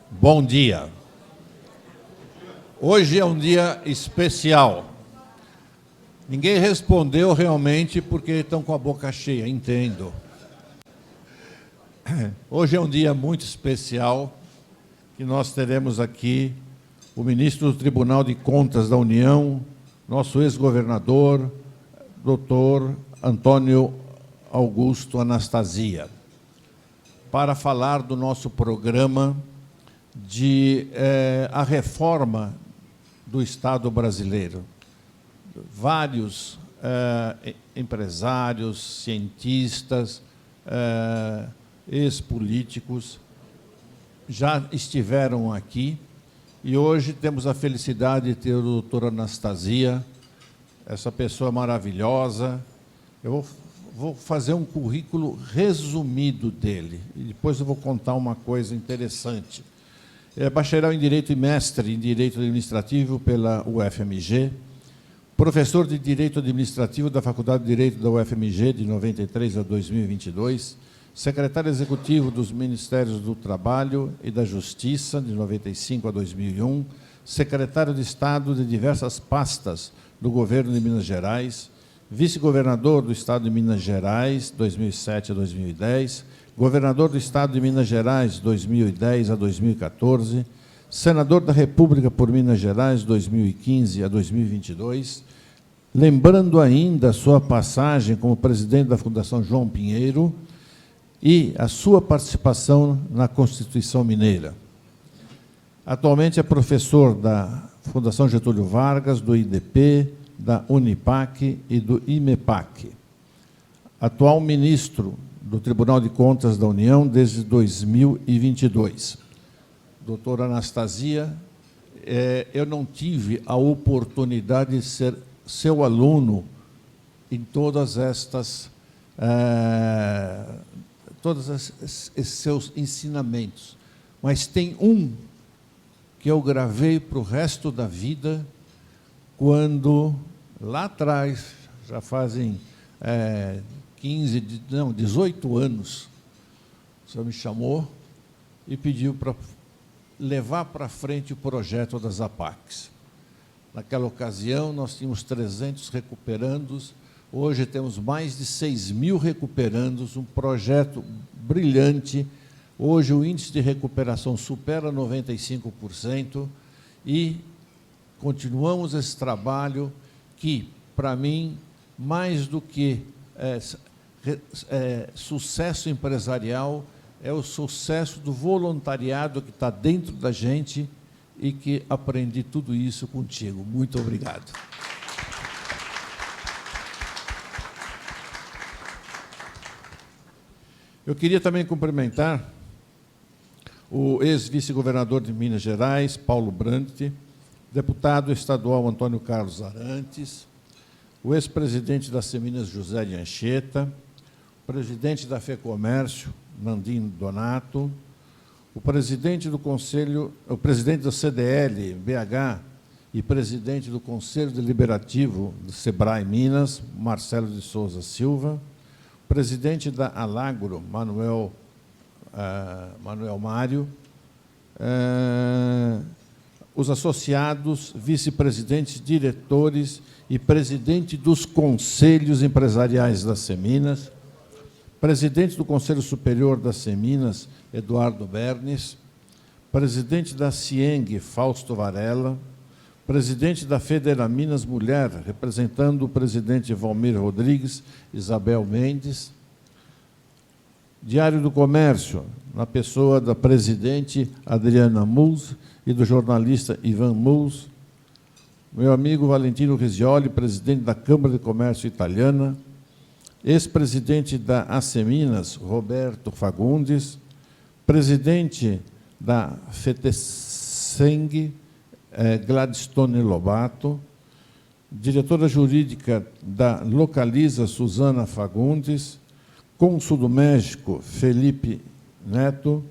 Bom dia. Hoje é um dia especial. Ninguém respondeu realmente porque estão com a boca cheia, entendo. Hoje é um dia muito especial que nós teremos aqui o ministro do Tribunal de Contas da União, nosso ex-governador, doutor Antônio Augusto Anastasia, para falar do nosso programa de a reforma do Estado brasileiro. Vários empresários, cientistas, ex-políticos já estiveram aqui e hoje temos a felicidade de ter o doutor Anastasia, essa pessoa maravilhosa. Eu vou fazer um currículo resumido dele e depois eu vou contar uma coisa interessante. É bacharel em Direito e mestre em Direito Administrativo pela UFMG, professor de Direito Administrativo da Faculdade de Direito da UFMG de 93 a 2022, secretário executivo dos Ministérios do Trabalho e da Justiça de 95 a 2001, secretário de Estado de diversas pastas do governo de Minas Gerais, vice-governador do Estado de Minas Gerais, 2007 a 2010, governador do Estado de Minas Gerais, 2010 a 2014, senador da República por Minas Gerais, 2015 a 2022, lembrando ainda a sua passagem como presidente da Fundação João Pinheiro e a sua participação na Constituição Mineira. Atualmente é professor da Fundação Getúlio Vargas, do IDP, da Unipac e do IMEPAC. Atual ministro do Tribunal de Contas da União desde 2022. Doutora Anastasia, eu não tive a oportunidade de ser seu aluno em todos esses seus ensinamentos, mas tem um que eu gravei para o resto da vida, quando, lá atrás, já fazem 18 anos, o senhor me chamou e pediu para levar para frente o projeto das APACs. Naquela ocasião, nós tínhamos 300 recuperandos, hoje temos mais de 6.000 recuperandos, um projeto brilhante. Hoje o índice de recuperação supera 95% e continuamos esse trabalho que, para mim, mais do que sucesso empresarial, é o sucesso do voluntariado que está dentro da gente e que aprendi tudo isso contigo. Muito obrigado. Eu queria também cumprimentar o ex-vice-governador de Minas Gerais, Paulo Brandt, deputado estadual Antônio Carlos Arantes, o ex-presidente da Seminas, José de Anchieta, o presidente da FEComércio, Nandinho Donato, o presidente do Conselho, o presidente da CDL, BH, e presidente do Conselho Deliberativo do SEBRAE Minas, Marcelo de Souza Silva, o presidente da Alagro, Manuel Mário, os associados, vice-presidentes, diretores e presidente dos conselhos empresariais das Seminas, presidente do Conselho Superior das Seminas, Eduardo Bernes, presidente da CIENG, Fausto Varela, presidente da Federaminas Mulher, representando o presidente Valmir Rodrigues, Isabel Mendes, Diário do Comércio, na pessoa da presidente Adriana Muls e do jornalista Ivan Muls, meu amigo Valentino Risioli, presidente da Câmara de Comércio Italiana, ex-presidente da Asseminas, Roberto Fagundes, presidente da FETESENG, Gladstone Lobato, diretora jurídica da Localiza, Suzana Fagundes, cônsul do México, Felipe Neto,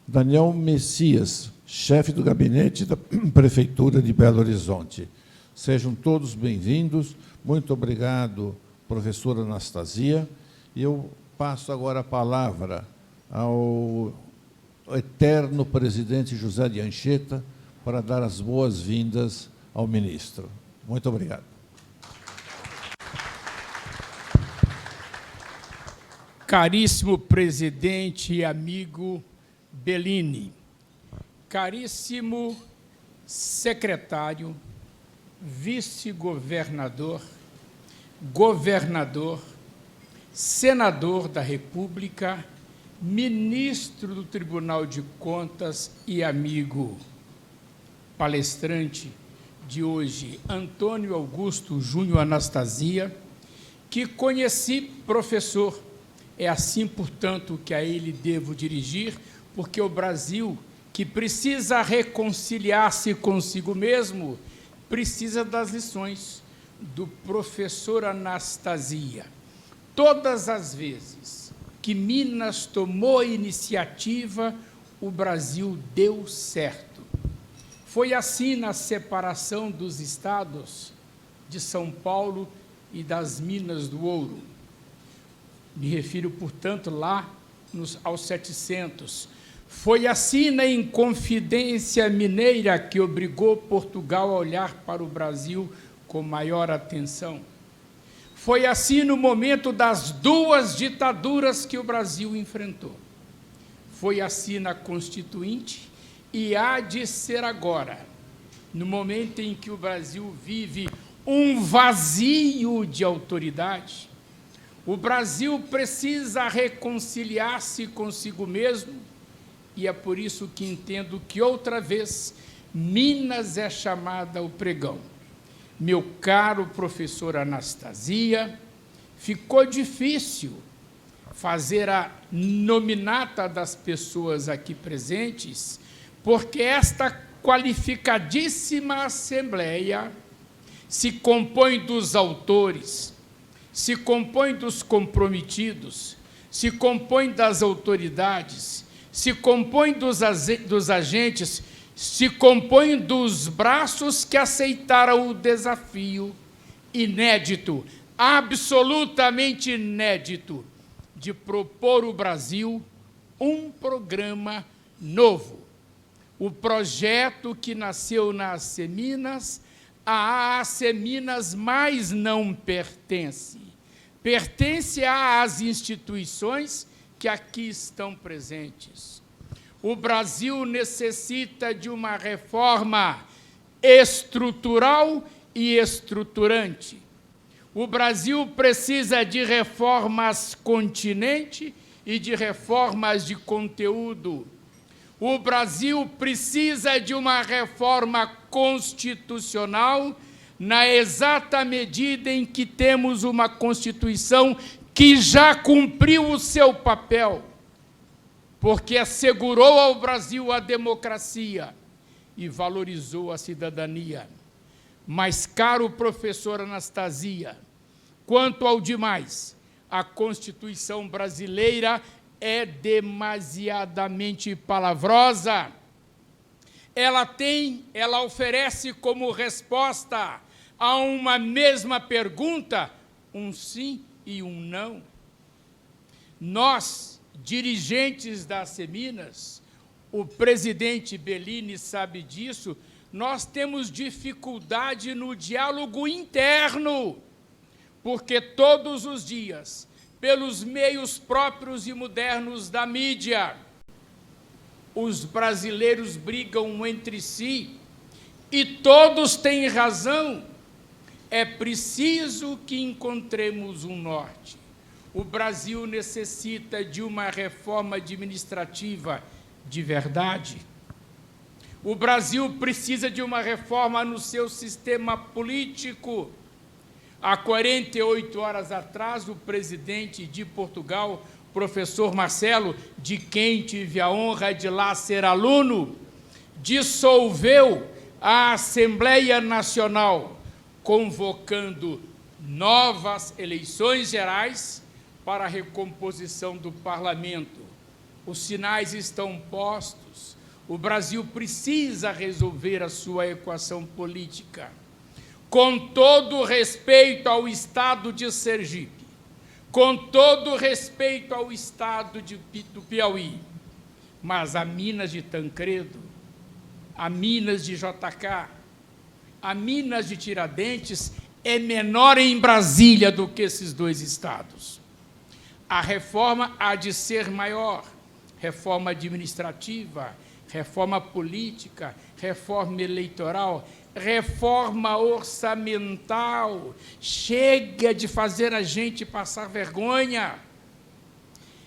Daniel Messias, chefe do gabinete da Prefeitura de Belo Horizonte. Sejam todos bem-vindos. Muito obrigado, professora Anastasia. E eu passo agora a palavra ao eterno presidente José de Anchieta para dar as boas-vindas ao ministro. Muito obrigado. Caríssimo presidente e amigo Bellini, caríssimo secretário, vice-governador, governador, senador da República, ministro do Tribunal de Contas e amigo palestrante de hoje, Antônio Augusto Júnior Anastasia, que conheci professor. É assim, portanto, que a ele devo dirigir, porque o Brasil, que precisa reconciliar-se consigo mesmo, precisa das lições do professor Anastasia. Todas as vezes que Minas tomou iniciativa, o Brasil deu certo. Foi assim na separação dos estados de São Paulo e das Minas do Ouro. Me refiro, portanto, lá aos 700. Foi assim na Inconfidência Mineira que obrigou Portugal a olhar para o Brasil com maior atenção. Foi assim no momento das duas ditaduras que o Brasil enfrentou. Foi assim na Constituinte e há de ser agora, no momento em que o Brasil vive um vazio de autoridade. O Brasil precisa reconciliar-se consigo mesmo e é por isso que entendo que, outra vez, Minas é chamada ao pregão. Meu caro professor Anastasia, ficou difícil fazer a nominata das pessoas aqui presentes, porque esta qualificadíssima Assembleia se compõe dos autores, se compõe dos comprometidos, se compõe das autoridades, se compõe dos agentes, se compõe dos braços que aceitaram o desafio inédito, absolutamente inédito, de propor ao Brasil um programa novo. O projeto que nasceu na ACEMINAS, a ACEMINAS mais não pertence. Pertence às instituições que aqui estão presentes. O Brasil necessita de uma reforma estrutural e estruturante. O Brasil precisa de reformas continente e de reformas de conteúdo. O Brasil precisa de uma reforma constitucional na exata medida em que temos uma Constituição que já cumpriu o seu papel, porque assegurou ao Brasil a democracia e valorizou a cidadania. Mas, caro professor Anastasia, quanto ao demais, a Constituição brasileira é demasiadamente palavrosa. Ela oferece como resposta a uma mesma pergunta um sim e um não. Nós, dirigentes da ACEMINAS, o presidente Bellini sabe disso, nós temos dificuldade no diálogo interno, porque todos os dias, pelos meios próprios e modernos da mídia, os brasileiros brigam entre si e todos têm razão. É preciso que encontremos um norte. O Brasil necessita de uma reforma administrativa de verdade. O Brasil precisa de uma reforma no seu sistema político. Há 48 horas atrás, o presidente de Portugal, professor Marcelo, de quem tive a honra de lá ser aluno, dissolveu a Assembleia Nacional, convocando novas eleições gerais para a recomposição do parlamento. Os sinais estão postos. O Brasil precisa resolver a sua equação política. Com todo respeito ao Estado de Sergipe, com todo respeito ao Estado do Piauí, mas a Minas de Tancredo, a Minas de JK, a Minas de Tiradentes é menor em Brasília do que esses dois estados. A reforma há de ser maior, reforma administrativa, reforma política, reforma eleitoral, reforma orçamental. Chega de fazer a gente passar vergonha.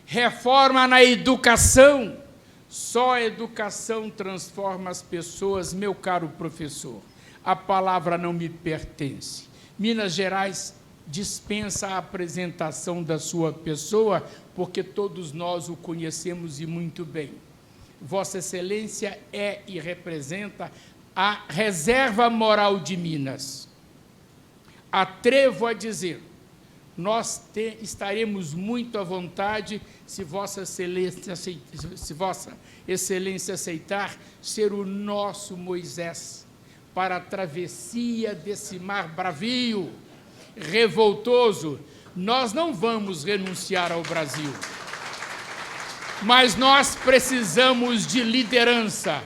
Reforma na educação. Só a educação transforma as pessoas, meu caro professor. A palavra não me pertence. Minas Gerais dispensa a apresentação da sua pessoa, porque todos nós o conhecemos e muito bem. Vossa Excelência é e representa a reserva moral de Minas. Atrevo a dizer, nós estaremos muito à vontade se Vossa Excelência aceitar ser o nosso Moisés para a travessia desse mar bravio, revoltoso. Nós não vamos renunciar ao Brasil, mas nós precisamos de liderança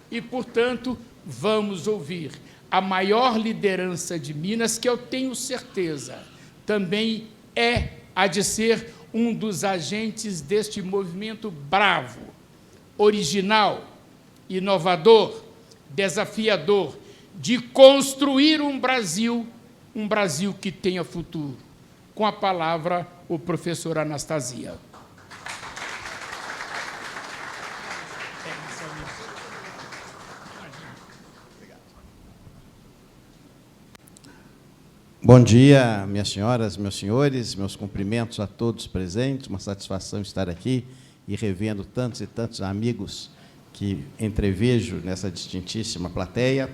e, portanto, vamos ouvir a maior liderança de Minas, que eu tenho certeza também é a de ser um dos agentes deste movimento bravo, original, inovador, desafiador, de construir um Brasil que tenha futuro. Com a palavra, o professor Anastasia. Bom dia, minhas senhoras, meus senhores, meus cumprimentos a todos presentes, uma satisfação estar aqui e revendo tantos e tantos amigos que entrevejo nessa distintíssima plateia,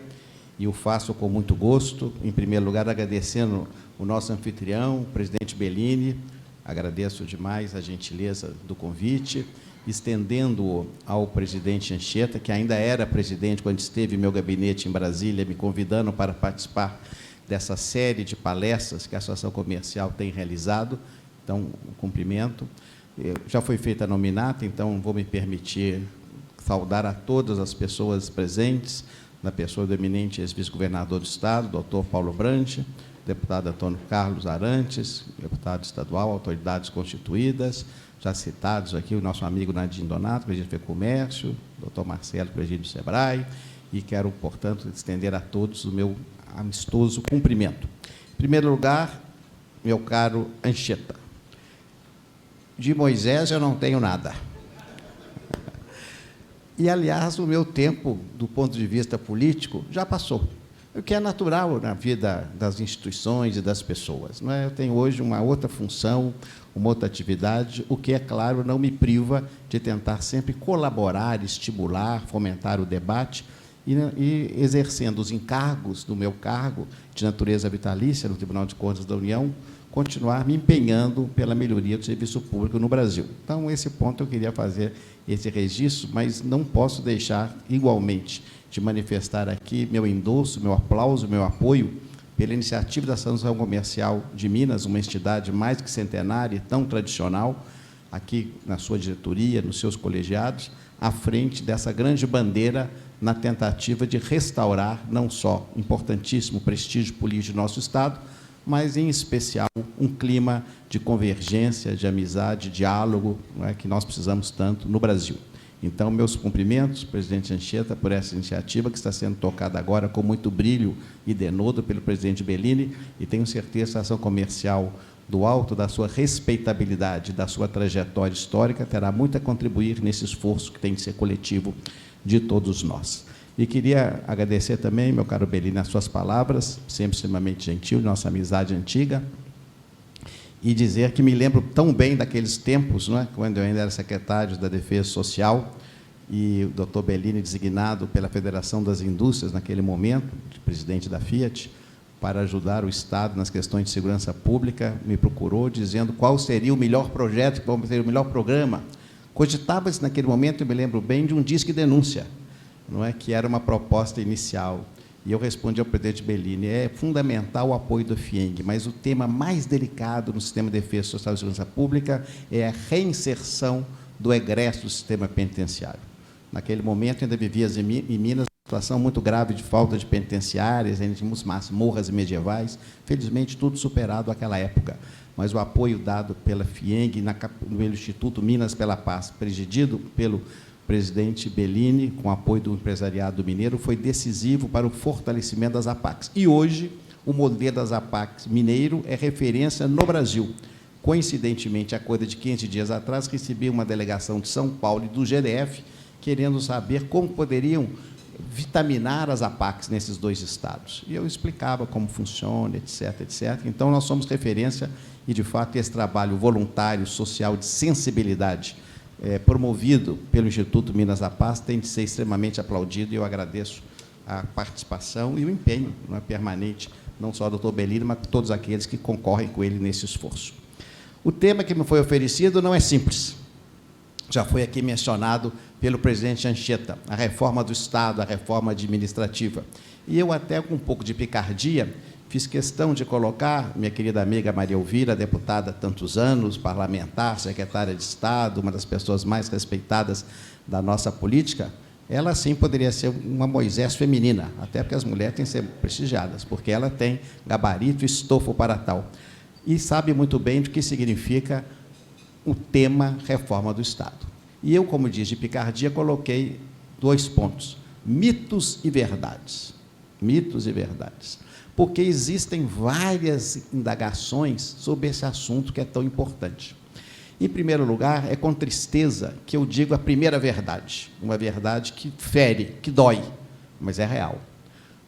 e o faço com muito gosto. Em primeiro lugar, agradecendo o nosso anfitrião, o presidente Bellini, agradeço demais a gentileza do convite, estendendo-o ao presidente Anchieta, que ainda era presidente quando esteve em meu gabinete em Brasília, me convidando para participar dessa série de palestras que a Associação Comercial tem realizado. Então, um cumprimento. Já foi feita a nominata, então vou me permitir saudar a todas as pessoas presentes, na pessoa do eminente ex-vice-governador do Estado, doutor Paulo Brandt, deputado Antônio Carlos Arantes, deputado estadual, autoridades constituídas, já citados aqui, o nosso amigo Nadim Donato, presidente do FEComércio, doutor Marcelo, presidente do SEBRAE, e quero, portanto, estender a todos o meu amistoso cumprimento. Em primeiro lugar, meu caro Anchieta, de Moisés eu não tenho nada. E, aliás, o meu tempo, do ponto de vista político, já passou, o que é natural na vida das instituições e das pessoas. Não é? Eu tenho hoje uma outra função, uma outra atividade, o que, é claro, não me priva de tentar sempre colaborar, estimular, fomentar o debate, e exercendo os encargos do meu cargo de natureza vitalícia no Tribunal de Contas da União, continuar me empenhando pela melhoria do serviço público no Brasil. Então, esse ponto eu queria fazer esse registro, mas não posso deixar, igualmente, de manifestar aqui meu endosso, meu aplauso, meu apoio pela iniciativa da Associação Comercial de Minas, uma entidade mais que centenária e tão tradicional, aqui na sua diretoria, nos seus colegiados, à frente dessa grande bandeira na tentativa de restaurar não só importantíssimo prestígio político do nosso Estado, mas, em especial, um clima de convergência, de amizade, de diálogo, não é, que nós precisamos tanto no Brasil. Então, meus cumprimentos, presidente Anchieta, por essa iniciativa que está sendo tocada agora com muito brilho e denodo pelo presidente Bellini, e tenho certeza que a Associação Comercial, do alto da sua respeitabilidade, da sua trajetória histórica, terá muito a contribuir nesse esforço que tem de ser coletivo de todos nós. E queria agradecer também, meu caro Bellini, as suas palavras, sempre extremamente gentil, nossa amizade antiga, e dizer que me lembro tão bem daqueles tempos, não é? Quando eu ainda era secretário da Defesa Social, e o doutor Bellini, designado pela Federação das Indústrias, naquele momento, presidente da Fiat, para ajudar o Estado nas questões de segurança pública, me procurou dizendo qual seria o melhor projeto, qual seria o melhor programa. Cogitava-se, naquele momento, eu me lembro bem, de um disque denúncia, não é, que era uma proposta inicial. E eu respondi ao presidente Bellini, é fundamental o apoio do FIENG, mas o tema mais delicado no sistema de defesa social e segurança pública é a reinserção do egresso do sistema penitenciário. Naquele momento, ainda vivia em Minas uma situação muito grave de falta de penitenciárias, ainda tínhamos masmorras medievais, felizmente tudo superado naquela época. Mas o apoio dado pela FIENG, no Instituto Minas pela Paz, presidido pelo presidente Bellini, com apoio do empresariado mineiro, foi decisivo para o fortalecimento das APACs. E hoje, o modelo das APACs mineiro é referência no Brasil. Coincidentemente, há coisa de 15 dias atrás, recebi uma delegação de São Paulo e do GDF, querendo saber como poderiam vitaminar as APACs nesses dois estados. E eu explicava como funciona, etc., etc. Então, nós somos referência e, de fato, esse trabalho voluntário, social, de sensibilidade, promovido pelo Instituto Minas da Paz, tem de ser extremamente aplaudido, e eu agradeço a participação e o empenho, não é, permanente, não só do doutor Bellini, mas todos aqueles que concorrem com ele nesse esforço. O tema que me foi oferecido não é simples. Já foi aqui mencionado pelo presidente Anchieta, a reforma do Estado, a reforma administrativa. E eu, até com um pouco de picardia, fiz questão de colocar minha querida amiga Maria Elvira, deputada há tantos anos, parlamentar, secretária de Estado, uma das pessoas mais respeitadas da nossa política. Ela, sim, poderia ser uma Moisés feminina, até porque as mulheres têm que ser prestigiadas, porque ela tem gabarito e estofo para tal. E sabe muito bem do que significa o tema reforma do Estado. E eu, como diz de picardia, coloquei 2 pontos: mitos e verdades. Mitos e verdades. Porque existem várias indagações sobre esse assunto que é tão importante. Em primeiro lugar, é com tristeza que eu digo a primeira verdade, uma verdade que fere, que dói, mas é real.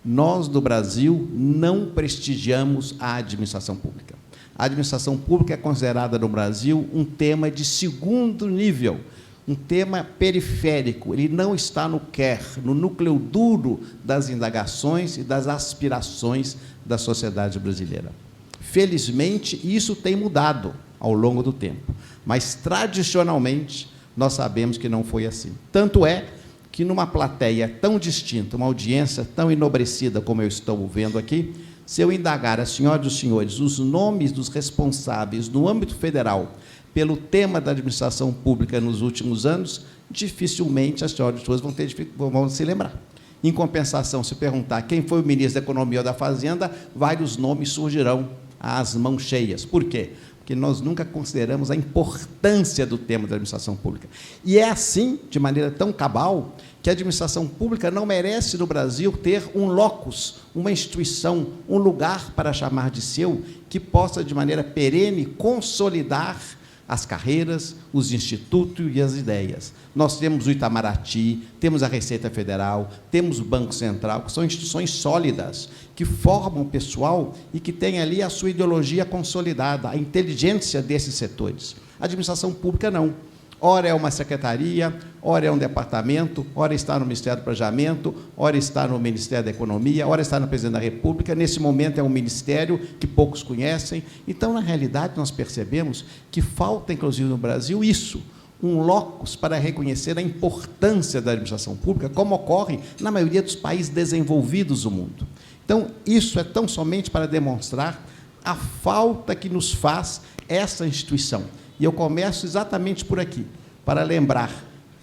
Nós, do Brasil, não prestigiamos a administração pública. A administração pública é considerada no Brasil um tema de segundo nível, um tema periférico. Ele não está no quer, no núcleo duro das indagações e das aspirações da sociedade brasileira. Felizmente, isso tem mudado ao longo do tempo, mas, tradicionalmente, nós sabemos que não foi assim. Tanto é que, numa plateia tão distinta, uma audiência tão enobrecida como eu estou vendo aqui, se eu indagar as senhoras e os senhores os nomes dos responsáveis no âmbito federal pelo tema da administração pública nos últimos anos, dificilmente as senhoras e os senhores vão se lembrar. Em compensação, se perguntar quem foi o ministro da Economia ou da Fazenda, vários nomes surgirão às mãos cheias. Por quê? Porque nós nunca consideramos a importância do tema da administração pública. E é assim, de maneira tão cabal, que a administração pública não merece, no Brasil, ter um locus, uma instituição, um lugar para chamar de seu, que possa, de maneira perene, consolidar as carreiras, os institutos e as ideias. Nós temos o Itamaraty, temos a Receita Federal, temos o Banco Central, que são instituições sólidas, que formam o pessoal e que têm ali a sua ideologia consolidada, a inteligência desses setores. A administração pública, não. Ora é uma secretaria, ora é um departamento, ora está no Ministério do Planejamento, ora está no Ministério da Economia, ora está no Presidente da República. Nesse momento é um ministério que poucos conhecem. Então, na realidade, nós percebemos que falta, inclusive no Brasil, isso, um locus para reconhecer a importância da administração pública, como ocorre na maioria dos países desenvolvidos do mundo. Então, isso é tão somente para demonstrar a falta que nos faz essa instituição. E eu começo exatamente por aqui, para lembrar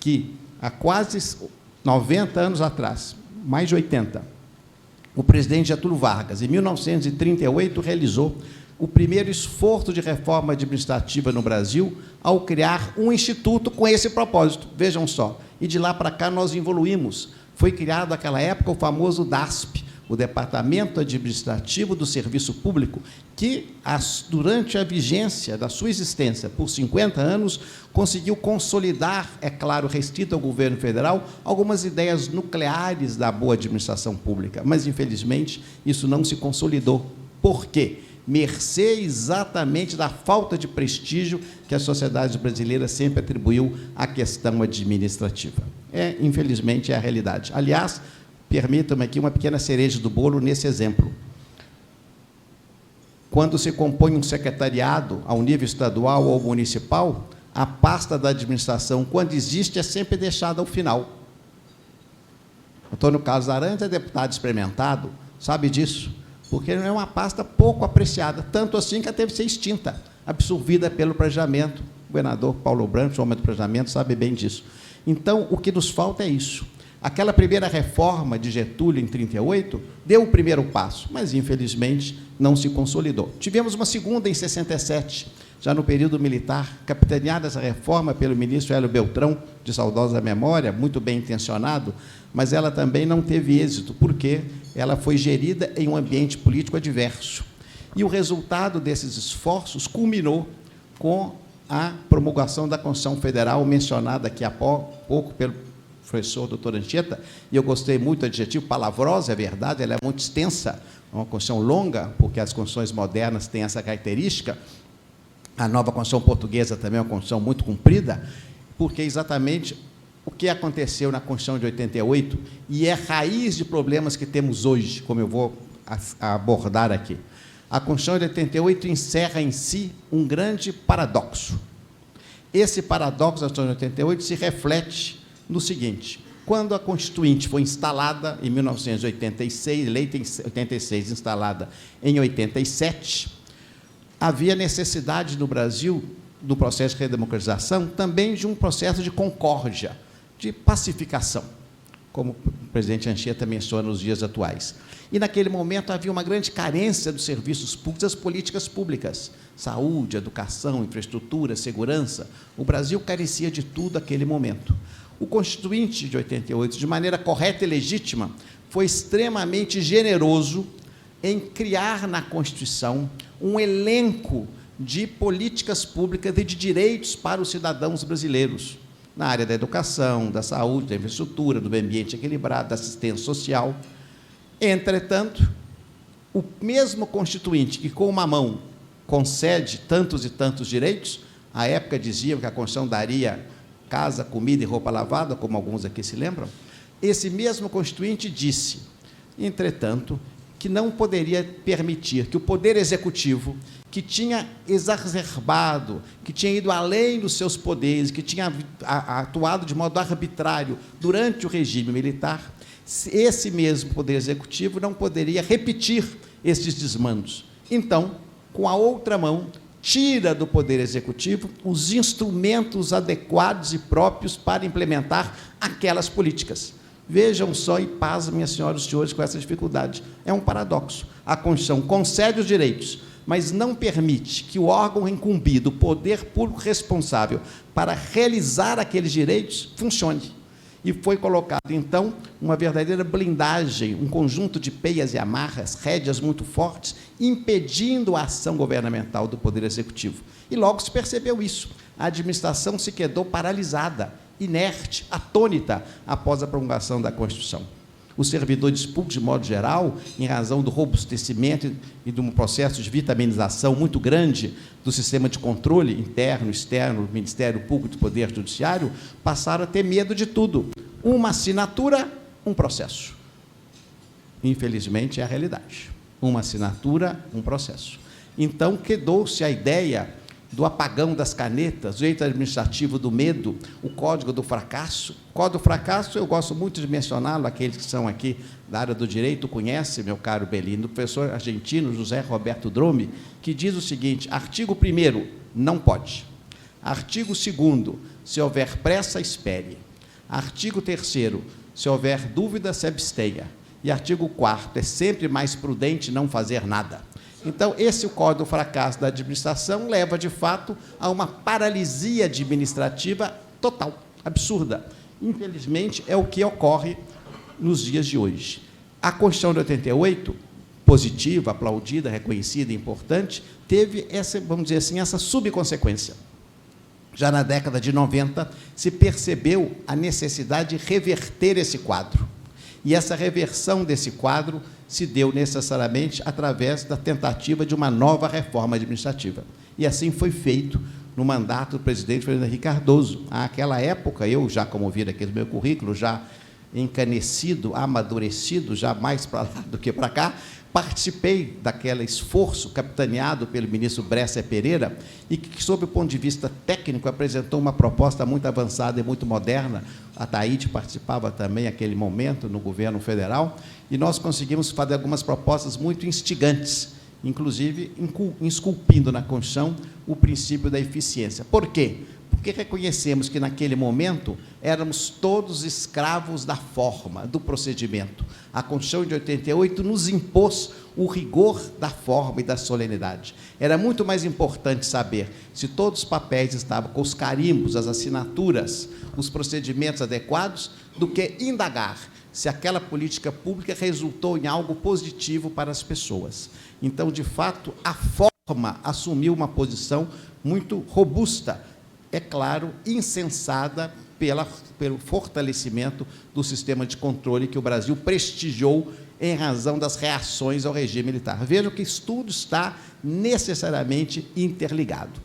que, há quase 90 anos atrás, mais de 80, o presidente Getúlio Vargas, em 1938, realizou o primeiro esforço de reforma administrativa no Brasil, ao criar um instituto com esse propósito. Vejam só, e de lá para cá nós evoluímos. Foi criado, naquela época, o famoso DASP, o Departamento Administrativo do Serviço Público, que, durante a vigência da sua existência, por 50 anos, conseguiu consolidar, é claro, restrito ao governo federal, algumas ideias nucleares da boa administração pública. Mas, infelizmente, isso não se consolidou. Por quê? Mercê exatamente da falta de prestígio que a sociedade brasileira sempre atribuiu à questão administrativa. Infelizmente, é a realidade. Aliás, permitam-me aqui uma pequena cereja do bolo nesse exemplo. Quando se compõe um secretariado ao nível estadual ou municipal, a pasta da administração, quando existe, é sempre deixada ao final. Antônio Carlos Arantes é deputado experimentado, sabe disso, porque é uma pasta pouco apreciada, tanto assim que ela teve que ser extinta, absorvida pelo planejamento governador Paulo Branco, homem do planejamento, sabe bem disso. Então, o que nos falta é isso. Aquela primeira reforma de Getúlio, em 1938, deu o primeiro passo, mas, infelizmente, não se consolidou. Tivemos uma segunda, em 67, já no período militar, capitaneada essa reforma pelo ministro Hélio Beltrão, de saudosa memória, muito bem intencionado, mas ela também não teve êxito, porque ela foi gerida em um ambiente político adverso. E o resultado desses esforços culminou com a promulgação da Constituição Federal, mencionada aqui há pouco pelo professor doutor Anchieta, e eu gostei muito do adjetivo, palavrosa, é verdade, ela é muito extensa, é uma Constituição longa, porque as Constituições modernas têm essa característica, a nova Constituição portuguesa também é uma Constituição muito comprida, porque exatamente o que aconteceu na Constituição de 88, e é raiz de problemas que temos hoje, como eu vou abordar aqui. A Constituição de 88 encerra em si um grande paradoxo. Esse paradoxo da Constituição de 88 se reflete no seguinte: quando a Constituinte foi instalada em 1986, eleita em 86, instalada em 87, havia necessidade no Brasil, do processo de redemocratização, também de um processo de concórdia, de pacificação, como o presidente Anchieta menciona nos dias atuais. E, naquele momento, havia uma grande carência dos serviços públicos, das políticas públicas, saúde, educação, infraestrutura, segurança. O Brasil carecia de tudo naquele momento. O Constituinte de 88, de maneira correta e legítima, foi extremamente generoso em criar na Constituição um elenco de políticas públicas e de direitos para os cidadãos brasileiros, na área da educação, da saúde, da infraestrutura, do meio ambiente equilibrado, da assistência social. Entretanto, o mesmo Constituinte que, com uma mão, concede tantos e tantos direitos, à época diziam que a Constituição daria casa, comida e roupa lavada, como alguns aqui se lembram, esse mesmo Constituinte disse, entretanto, que não poderia permitir que o Poder Executivo, que tinha exacerbado, que tinha ido além dos seus poderes, que tinha atuado de modo arbitrário durante o regime militar, esse mesmo Poder Executivo não poderia repetir esses desmandos. Então, com a outra mão, tira do Poder Executivo os instrumentos adequados e próprios para implementar aquelas políticas. Vejam só e pasmem, minhas senhoras e senhores, com essa dificuldade. É um paradoxo. A Constituição concede os direitos, mas não permite que o órgão incumbido, o poder público responsável para realizar aqueles direitos, funcione. E foi colocado, então, uma verdadeira blindagem, um conjunto de peias e amarras, rédeas muito fortes, impedindo a ação governamental do Poder Executivo. E logo se percebeu isso. A administração se quedou paralisada, inerte, atônita, após a promulgação da Constituição. Os servidores públicos, de modo geral, em razão do robustecimento e de um processo de vitaminização muito grande do sistema de controle interno, externo, do Ministério Público e do Poder Judiciário, passaram a ter medo de tudo. Uma assinatura, um processo. Infelizmente, é a realidade. Uma assinatura, um processo. Então, quedou-se a ideia do apagão das canetas, o jeito administrativo do medo, o código do fracasso. O código do fracasso, eu gosto muito de mencioná-lo, aqueles que são aqui da área do direito conhecem, meu caro Belino, do professor argentino José Roberto Drome, que diz o seguinte: artigo 1º, não pode. Artigo 2º, se houver pressa, espere. Artigo 3º, se houver dúvida, se abstenha. E artigo 4º, é sempre mais prudente não fazer nada. Então, esse código do fracasso da administração leva, de fato, a uma paralisia administrativa total, absurda. Infelizmente, é o que ocorre nos dias de hoje. A Constituição de 88, positiva, aplaudida, reconhecida, importante, teve essa, vamos dizer assim, essa subconsequência. Já na década de 90, se percebeu a necessidade de reverter esse quadro. E essa reversão desse quadro se deu necessariamente através da tentativa de uma nova reforma administrativa. E assim foi feito no mandato do presidente Fernando Henrique Cardoso. Àquela época, eu já, como viram aqui no meu currículo, já encanecido, amadurecido, já mais para lá do que para cá, participei daquele esforço capitaneado pelo ministro Bresser Pereira e que, sob o ponto de vista técnico, apresentou uma proposta muito avançada e muito moderna. A Taíde participava também, naquele momento, no governo federal, e nós conseguimos fazer algumas propostas muito instigantes inclusive esculpindo na Constituição o princípio da eficiência. Por quê? Porque reconhecemos que, naquele momento, éramos todos escravos da forma, do procedimento. A Constituição de 88 nos impôs o rigor da forma e da solenidade. Era muito mais importante saber se todos os papéis estavam com os carimbos, as assinaturas, os procedimentos adequados, do que indagar se aquela política pública resultou em algo positivo para as pessoas. Então, de fato, a forma assumiu uma posição muito robusta, é claro, insensada pelo fortalecimento do sistema de controle que o Brasil prestigiou em razão das reações ao regime militar. Vejam que isso tudo está necessariamente interligado.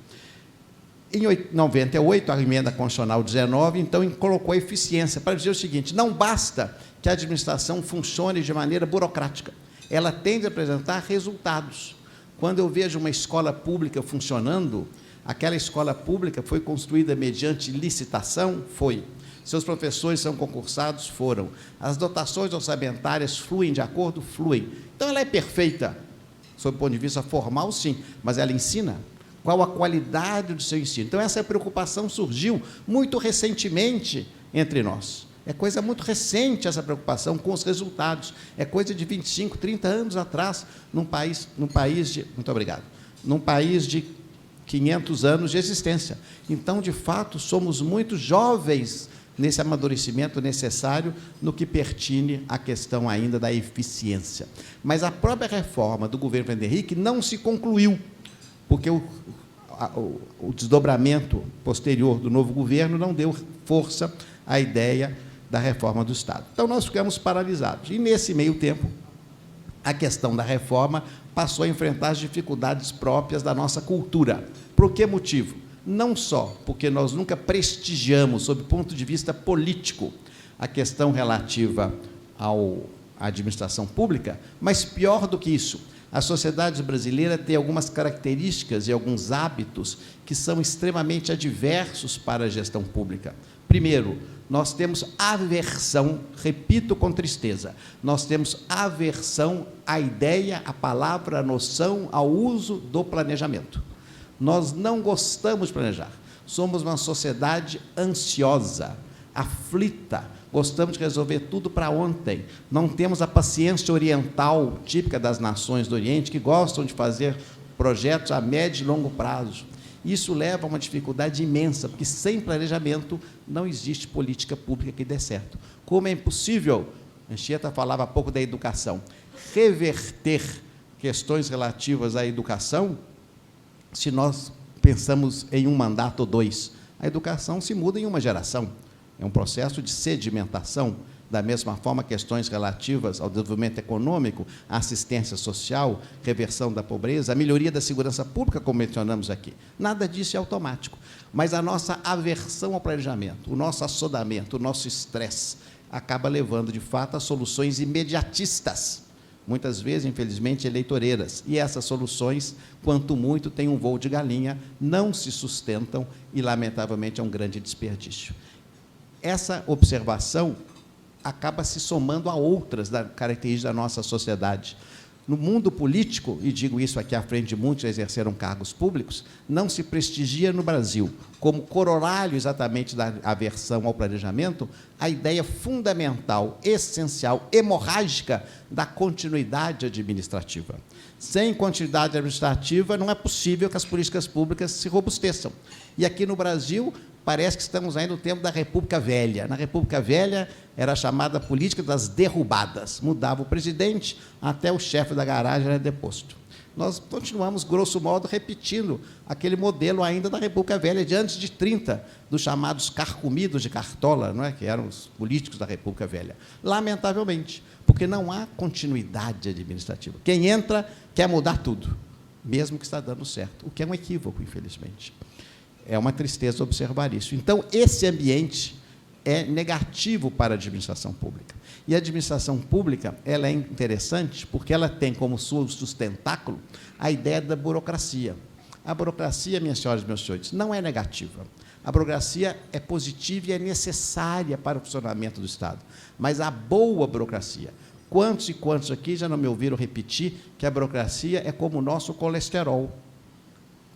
Em 98, a emenda constitucional 19, então, colocou a eficiência para dizer o seguinte: não basta que a administração funcione de maneira burocrática, ela tem de apresentar resultados. Quando eu vejo uma escola pública funcionando, aquela escola pública foi construída mediante licitação? Foi. Seus professores são concursados? Foram. As dotações orçamentárias fluem de acordo? Fluem. Então, ela é perfeita, sob o ponto de vista formal, sim, mas ela ensina? Qual a qualidade do seu ensino? Então, essa preocupação surgiu muito recentemente entre nós. É coisa muito recente essa preocupação com os resultados. É coisa de 25, 30 anos atrás, num país de... Muito obrigado. Num país de 500 anos de existência. Então, de fato, somos muito jovens nesse amadurecimento necessário no que pertine à questão ainda da eficiência. Mas a própria reforma do governo Fernando Henrique não se concluiu, porque o desdobramento posterior do novo governo não deu força à ideia da reforma do Estado. Então, nós ficamos paralisados. E, nesse meio tempo, a questão da reforma passou a enfrentar as dificuldades próprias da nossa cultura. Por que motivo? Não só porque nós nunca prestigiamos, sob o ponto de vista político, a questão relativa à administração pública, mas, pior do que isso, a sociedade brasileira tem algumas características e alguns hábitos que são extremamente adversos para a gestão pública. Primeiro, nós temos aversão, repito com tristeza, nós temos aversão à ideia, à palavra, à noção, ao uso do planejamento. Nós não gostamos de planejar. Somos uma sociedade ansiosa, aflita, gostamos de resolver tudo para ontem. Não temos a paciência oriental, típica das nações do Oriente, que gostam de fazer projetos a médio e longo prazo. Isso leva a uma dificuldade imensa, porque sem planejamento não existe política pública que dê certo. Como é impossível, Anchieta falava há pouco da educação, reverter questões relativas à educação se nós pensamos em um mandato ou dois. A educação se muda em uma geração. É um processo de sedimentação. Da mesma forma, questões relativas ao desenvolvimento econômico, à assistência social, reversão da pobreza, a melhoria da segurança pública, como mencionamos aqui. Nada disso é automático. Mas a nossa aversão ao planejamento, o nosso assodamento, o nosso estresse, acaba levando, de fato, a soluções imediatistas, muitas vezes, infelizmente, eleitoreiras. E essas soluções, quanto muito, têm um voo de galinha, não se sustentam e, lamentavelmente, é um grande desperdício. Essa observação acaba se somando a outras características da nossa sociedade. No mundo político, e digo isso aqui à frente de muitos que exerceram cargos públicos, não se prestigia no Brasil, como corolário exatamente da aversão ao planejamento, a ideia fundamental, essencial, hemorrágica da continuidade administrativa. Sem continuidade administrativa, não é possível que as políticas públicas se robusteçam. E aqui no Brasil, parece que estamos ainda no tempo da República Velha. Na República Velha, era chamada política das derrubadas. Mudava o presidente, até o chefe da garagem era deposto. Nós continuamos, grosso modo, repetindo aquele modelo ainda da República Velha, de antes de 30, dos chamados carcomidos de Cartola, não é? Que eram os políticos da República Velha. Lamentavelmente, porque não há continuidade administrativa. Quem entra quer mudar tudo, mesmo que está dando certo, o que é um equívoco, infelizmente. É uma tristeza observar isso. Então, esse ambiente é negativo para a administração pública. E a administração pública, ela é interessante porque ela tem como sustentáculo a ideia da burocracia. A burocracia, minhas senhoras e meus senhores, não é negativa. A burocracia é positiva e é necessária para o funcionamento do Estado. Mas a boa burocracia, Quantos e quantos aqui já não me ouviram repetir que a burocracia é como o nosso colesterol?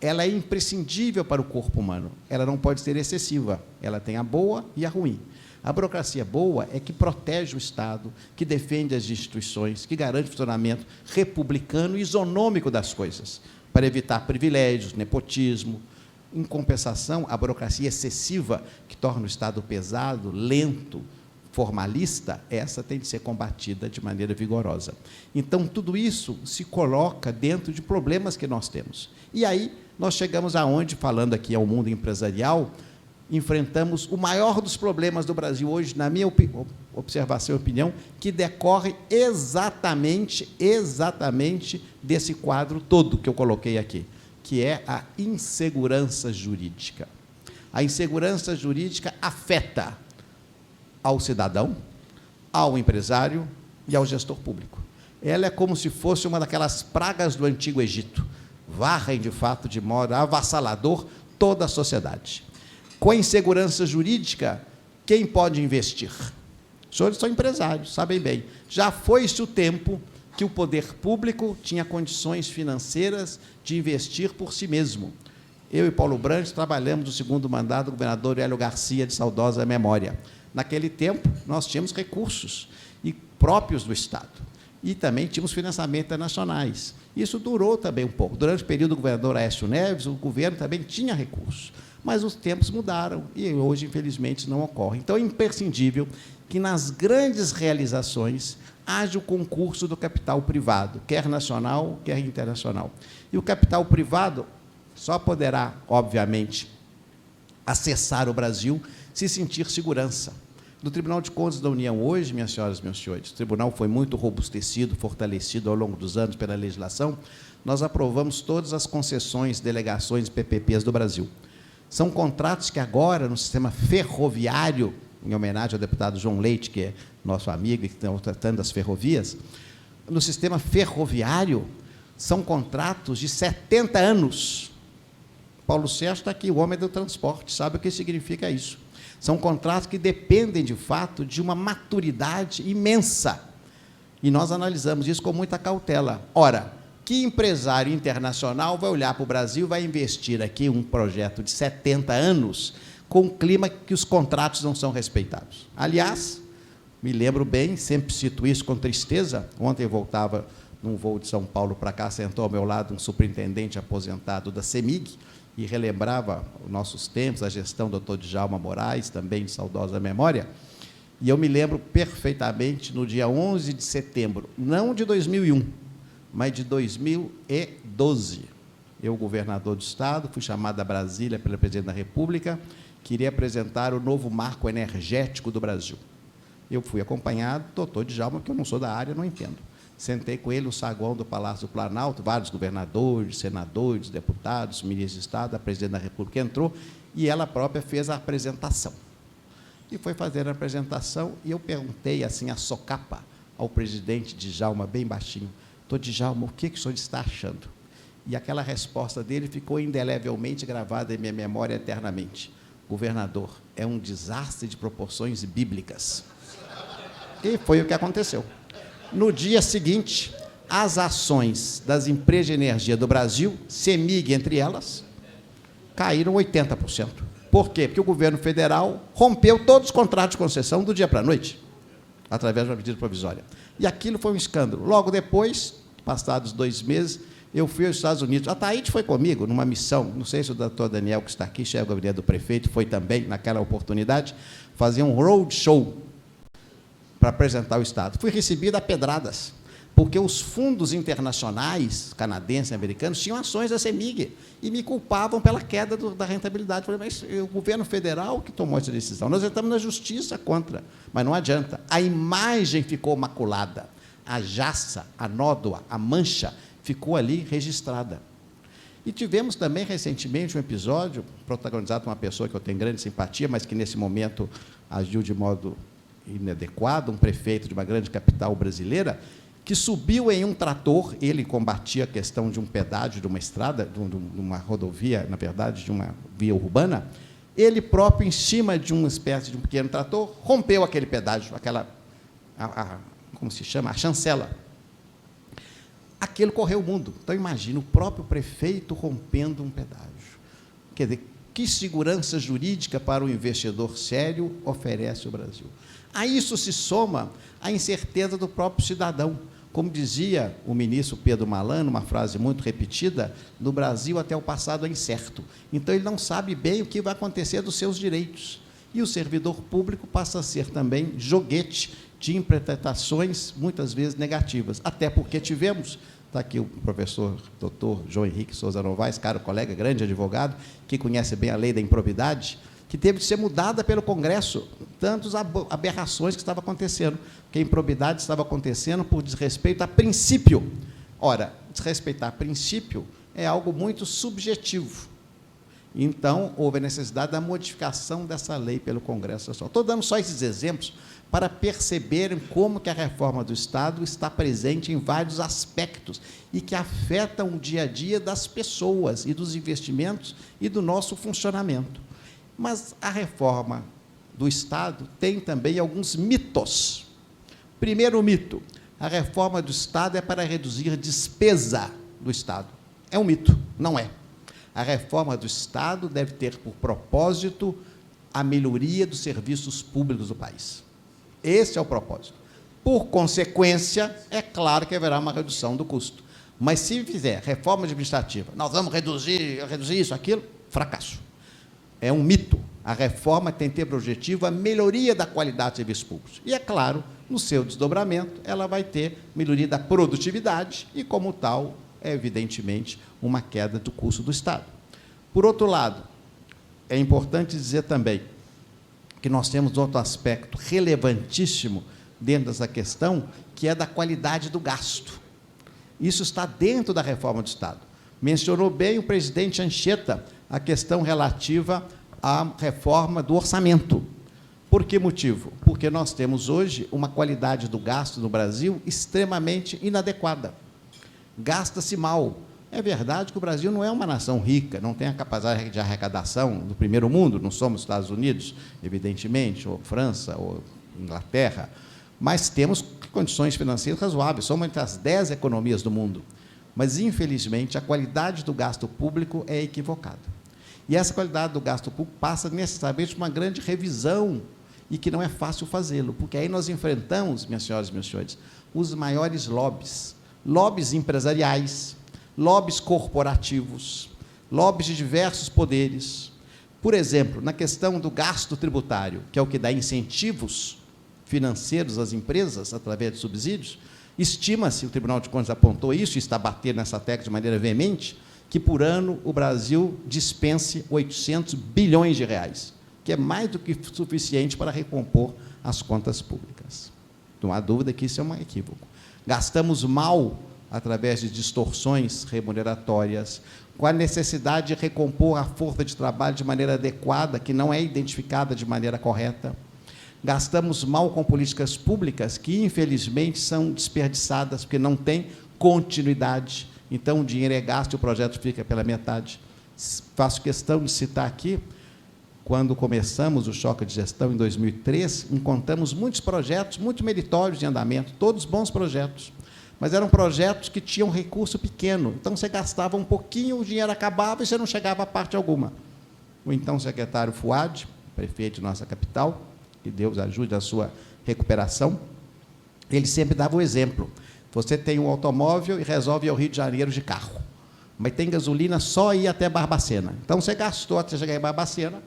Ela é imprescindível para o corpo humano. Ela não pode ser excessiva. Ela tem a boa e a ruim. A burocracia boa é que protege o Estado, que defende as instituições, que garante o funcionamento republicano e isonômico das coisas, para evitar privilégios, nepotismo. Em compensação, a burocracia excessiva, que torna o Estado pesado, lento, formalista, essa tem de ser combatida de maneira vigorosa. Então, tudo isso se coloca dentro de problemas que nós temos. E aí, nós chegamos aonde, falando aqui ao mundo empresarial, enfrentamos o maior dos problemas do Brasil hoje, na minha observação e opinião, que decorre exatamente desse quadro todo que eu coloquei aqui, que é a insegurança jurídica. A insegurança jurídica afeta ao cidadão, ao empresário e ao gestor público. Ela é como se fosse uma daquelas pragas do Antigo Egito, varrem, de fato, de modo avassalador toda a sociedade. Com a insegurança jurídica, quem pode investir? Os senhores são empresários, sabem bem. Já foi-se o tempo que o poder público tinha condições financeiras de investir por si mesmo. Eu e Paulo Brandes trabalhamos no segundo mandato do governador Hélio Garcia, de saudosa memória. Naquele tempo, nós tínhamos recursos próprios do Estado e também tínhamos financiamentos internacionais. Isso durou também um pouco. Durante o período do governador Aécio Neves, o governo também tinha recursos, mas os tempos mudaram e hoje, infelizmente, não ocorre. Então, é imprescindível que, nas grandes realizações, haja o concurso do capital privado, quer nacional, quer internacional. E o capital privado só poderá, obviamente, acessar o Brasil se sentir segurança. No Tribunal de Contas da União hoje, minhas senhoras e meus senhores, o tribunal foi muito robustecido, fortalecido ao longo dos anos pela legislação, nós aprovamos todas as concessões, delegações e PPPs do Brasil. São contratos que agora, no sistema ferroviário, em homenagem ao deputado João Leite, que é nosso amigo e que está tratando das ferrovias, no sistema ferroviário, são contratos de 70 anos. Paulo Sérgio está aqui, o homem do transporte, sabe o que significa isso. São contratos que dependem, de fato, de uma maturidade imensa. E nós analisamos isso com muita cautela. Ora, que empresário internacional vai olhar para o Brasil, vai investir aqui um projeto de 70 anos com um clima que os contratos não são respeitados? Aliás, me lembro bem, sempre cito isso com tristeza, ontem eu voltava num voo de São Paulo para cá, sentou ao meu lado um superintendente aposentado da CEMIG, e relembrava os nossos tempos, a gestão do Dr. Djalma Moraes, também de saudosa memória, e eu me lembro perfeitamente, no dia 11 de setembro, não de 2001, mas de 2012, eu, governador do Estado, fui chamado a Brasília pelo presidente da República, queria apresentar o novo marco energético do Brasil. Eu fui acompanhado do doutor Djalma, que eu não sou da área, não entendo. Sentei com ele no saguão do Palácio do Planalto, vários governadores, senadores, deputados, ministros de Estado, a presidente da República entrou, e ela própria fez a apresentação. E foi fazer a apresentação, e eu perguntei, assim, a socapa, ao presidente Djalma, bem baixinho, doutor Djalma, o que o senhor está achando? E aquela resposta dele ficou indelevelmente gravada em minha memória eternamente. Governador, é um desastre de proporções bíblicas. E foi o que aconteceu. No dia seguinte, as ações das empresas de energia do Brasil, CEMIG entre elas, caíram 80%. Por quê? Porque o governo federal rompeu todos os contratos de concessão do dia para a noite, através de uma medida provisória. E aquilo foi um escândalo. Logo depois, passados 2 meses, eu fui aos Estados Unidos. A Taíde foi comigo numa missão, não sei se o doutor Daniel, que está aqui, chefe do gabinete do prefeito, foi também, naquela oportunidade, fazer um roadshow para apresentar o Estado. Fui recebido a pedradas, porque os fundos internacionais, canadenses e americanos, tinham ações da CEMIG e me culpavam pela queda da rentabilidade. Falei, mas o governo federal que tomou essa decisão, nós entramos na justiça contra, mas não adianta. A imagem ficou maculada, a jaça, a nódoa, a mancha ficou ali registrada. E tivemos também, recentemente, um episódio protagonizado por uma pessoa que eu tenho grande simpatia, mas que, nesse momento, agiu de modo inadequado, um prefeito de uma grande capital brasileira, que subiu em um trator, ele combatia a questão de um pedágio, de uma estrada, de uma rodovia, na verdade, de uma via urbana, ele próprio, em cima de uma espécie de um pequeno trator, rompeu aquele pedágio, como se chama, a chancela. Aquilo correu o mundo. Então, imagina o próprio prefeito rompendo um pedágio. Quer dizer, que segurança jurídica para o investidor sério oferece o Brasil? A isso se soma a incerteza do próprio cidadão. Como dizia o ministro Pedro Malan, uma frase muito repetida, no Brasil até o passado é incerto. Então, ele não sabe bem o que vai acontecer dos seus direitos. E o servidor público passa a ser também joguete de interpretações, muitas vezes negativas. Até porque tivemos, está aqui o professor doutor João Henrique Souza Novaes, caro colega, grande advogado, que conhece bem a lei da improbidade, que teve de ser mudada pelo Congresso, tantas aberrações que estavam acontecendo, que a improbidade estava acontecendo por desrespeito a princípio. Ora, desrespeitar princípio é algo muito subjetivo. Então, houve a necessidade da modificação dessa lei pelo Congresso Nacional. Estou dando só esses exemplos para perceberem como que a reforma do Estado está presente em vários aspectos e que afetam o dia a dia das pessoas e dos investimentos e do nosso funcionamento. Mas a reforma do Estado tem também alguns mitos. Primeiro mito, a reforma do Estado é para reduzir a despesa do Estado. É um mito, não é. A reforma do Estado deve ter por propósito a melhoria dos serviços públicos do país. Esse é o propósito. Por consequência, é claro que haverá uma redução do custo. Mas, se fizer reforma administrativa, nós vamos reduzir isso, aquilo, fracasso. É um mito. A reforma tem que ter por objetivo a melhoria da qualidade dos serviços públicos. E, é claro, no seu desdobramento, ela vai ter melhoria da produtividade e, como tal, é, evidentemente, uma queda do custo do Estado. Por outro lado, é importante dizer também que nós temos outro aspecto relevantíssimo dentro dessa questão, que é da qualidade do gasto. Isso está dentro da reforma do Estado. Mencionou bem o presidente Anchieta a questão relativa à reforma do orçamento. Por que motivo? Porque nós temos hoje uma qualidade do gasto no Brasil extremamente inadequada. Gasta-se mal. É verdade que o Brasil não é uma nação rica, não tem a capacidade de arrecadação do primeiro mundo, não somos Estados Unidos, evidentemente, ou França, ou Inglaterra, mas temos condições financeiras razoáveis, somos entre as 10 economias do mundo. Mas, infelizmente, a qualidade do gasto público é equivocada. E essa qualidade do gasto público passa necessariamente por uma grande revisão, e que não é fácil fazê-lo, porque aí nós enfrentamos, minhas senhoras e meus senhores, os maiores lobbies, lobbies empresariais, lobbies corporativos, lobbies de diversos poderes. Por exemplo, na questão do gasto tributário, que é o que dá incentivos financeiros às empresas, através de subsídios, estima-se, o Tribunal de Contas apontou isso, e está batendo nessa tecla de maneira veemente, que, por ano, o Brasil dispense 800 bilhões de reais, que é mais do que suficiente para recompor as contas públicas. Não há dúvida que isso é um equívoco. Gastamos mal através de distorções remuneratórias, com a necessidade de recompor a força de trabalho de maneira adequada, que não é identificada de maneira correta. Gastamos mal com políticas públicas que, infelizmente, são desperdiçadas, porque não tem continuidade. Então, o dinheiro é gasto e o projeto fica pela metade. Faço questão de citar aqui, quando começamos o choque de gestão, em 2003, encontramos muitos projetos, muito meritórios em andamento, todos bons projetos, mas eram projetos que tinham recurso pequeno, então você gastava um pouquinho, o dinheiro acabava e você não chegava a parte alguma. O então secretário Fuad, prefeito de nossa capital, que Deus ajude a sua recuperação, ele sempre dava o exemplo. Você tem um automóvel e resolve ir ao Rio de Janeiro de carro, mas tem gasolina só ir até Barbacena. Então, você gastou até chegar em Barbacena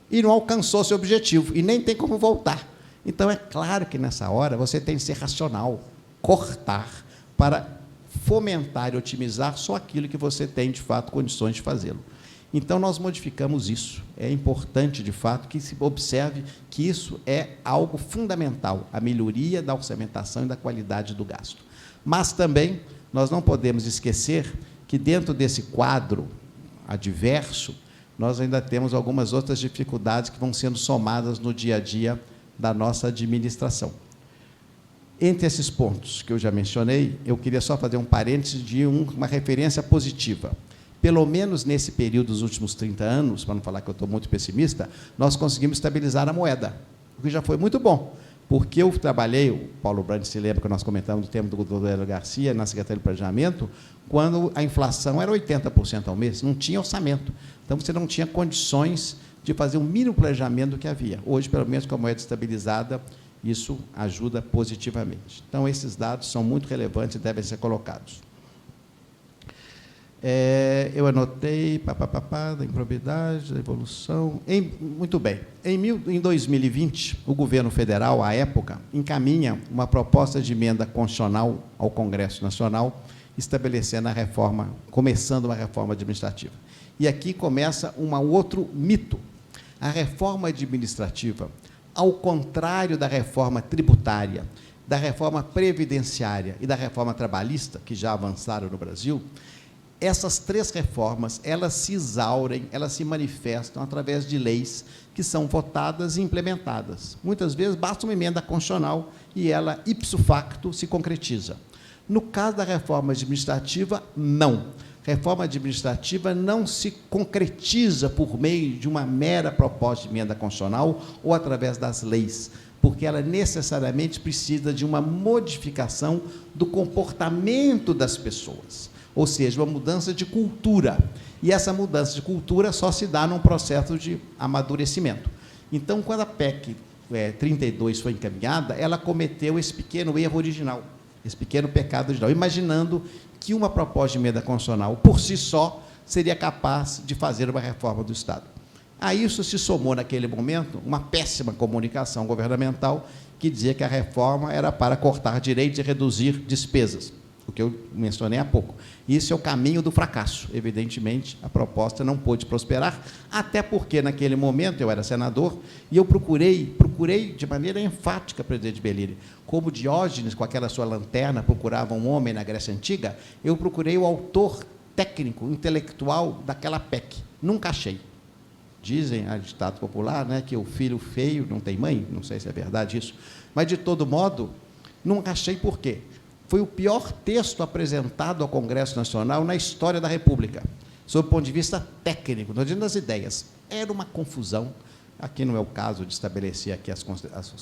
e não alcançou seu objetivo, e nem tem como voltar. Então, é claro que, nessa hora, você tem que ser racional, cortar, para fomentar e otimizar só aquilo que você tem, de fato, condições de fazê-lo. Então, nós modificamos isso. É importante, de fato, que se observe que isso é algo fundamental, a melhoria da orçamentação e da qualidade do gasto. Mas, também, nós não podemos esquecer que, dentro desse quadro adverso, nós ainda temos algumas outras dificuldades que vão sendo somadas no dia a dia da nossa administração. Entre esses pontos que eu já mencionei, eu queria só fazer um parênteses de uma referência positiva. Pelo menos nesse período dos últimos 30 anos, para não falar que eu estou muito pessimista, nós conseguimos estabilizar a moeda, o que já foi muito bom. Porque eu trabalhei, o Paulo Brandt se lembra que nós comentamos do tempo do doutor Hélio Garcia, na Secretaria de Planejamento, quando a inflação era 80% ao mês, não tinha orçamento. Então, você não tinha condições de fazer o mínimo planejamento que havia. Hoje, pelo menos, com a moeda estabilizada, isso ajuda positivamente. Então, esses dados são muito relevantes e devem ser colocados. Eu anotei, da improbidade, da evolução. Muito bem. Em 2020, o governo federal, à época, encaminha uma proposta de emenda constitucional ao Congresso Nacional, estabelecendo a reforma, começando uma reforma administrativa. E aqui começa um outro mito. A reforma administrativa, ao contrário da reforma tributária, da reforma previdenciária e da reforma trabalhista, que já avançaram no Brasil, essas três reformas, elas se exaurem, elas se manifestam através de leis que são votadas e implementadas. Muitas vezes, basta uma emenda constitucional e ela, ipso facto, se concretiza. No caso da reforma administrativa, não. Reforma administrativa não se concretiza por meio de uma mera proposta de emenda constitucional ou através das leis, porque ela necessariamente precisa de uma modificação do comportamento das pessoas, ou seja, uma mudança de cultura. E essa mudança de cultura só se dá num processo de amadurecimento. Então, quando a PEC 32 foi encaminhada, ela cometeu esse pequeno erro original, esse pequeno pecado original, imaginando que uma proposta de emenda constitucional, por si só, seria capaz de fazer uma reforma do Estado. A isso se somou, naquele momento, uma péssima comunicação governamental que dizia que a reforma era para cortar direitos e reduzir despesas, o que eu mencionei há pouco. Isso é o caminho do fracasso. Evidentemente, a proposta não pôde prosperar, até porque, naquele momento, eu era senador e eu procurei de maneira enfática, presidente Bellini, como Diógenes, com aquela sua lanterna, procurava um homem na Grécia Antiga, eu procurei o autor técnico, intelectual daquela PEC. Nunca achei. Dizem, a ditado popular, né, que o filho feio não tem mãe, não sei se é verdade isso, mas, de todo modo, nunca achei por quê. Foi o pior texto apresentado ao Congresso Nacional na história da República, sob o ponto de vista técnico, não dizendo das ideias. Era uma confusão. Aqui não é o caso de estabelecer aqui as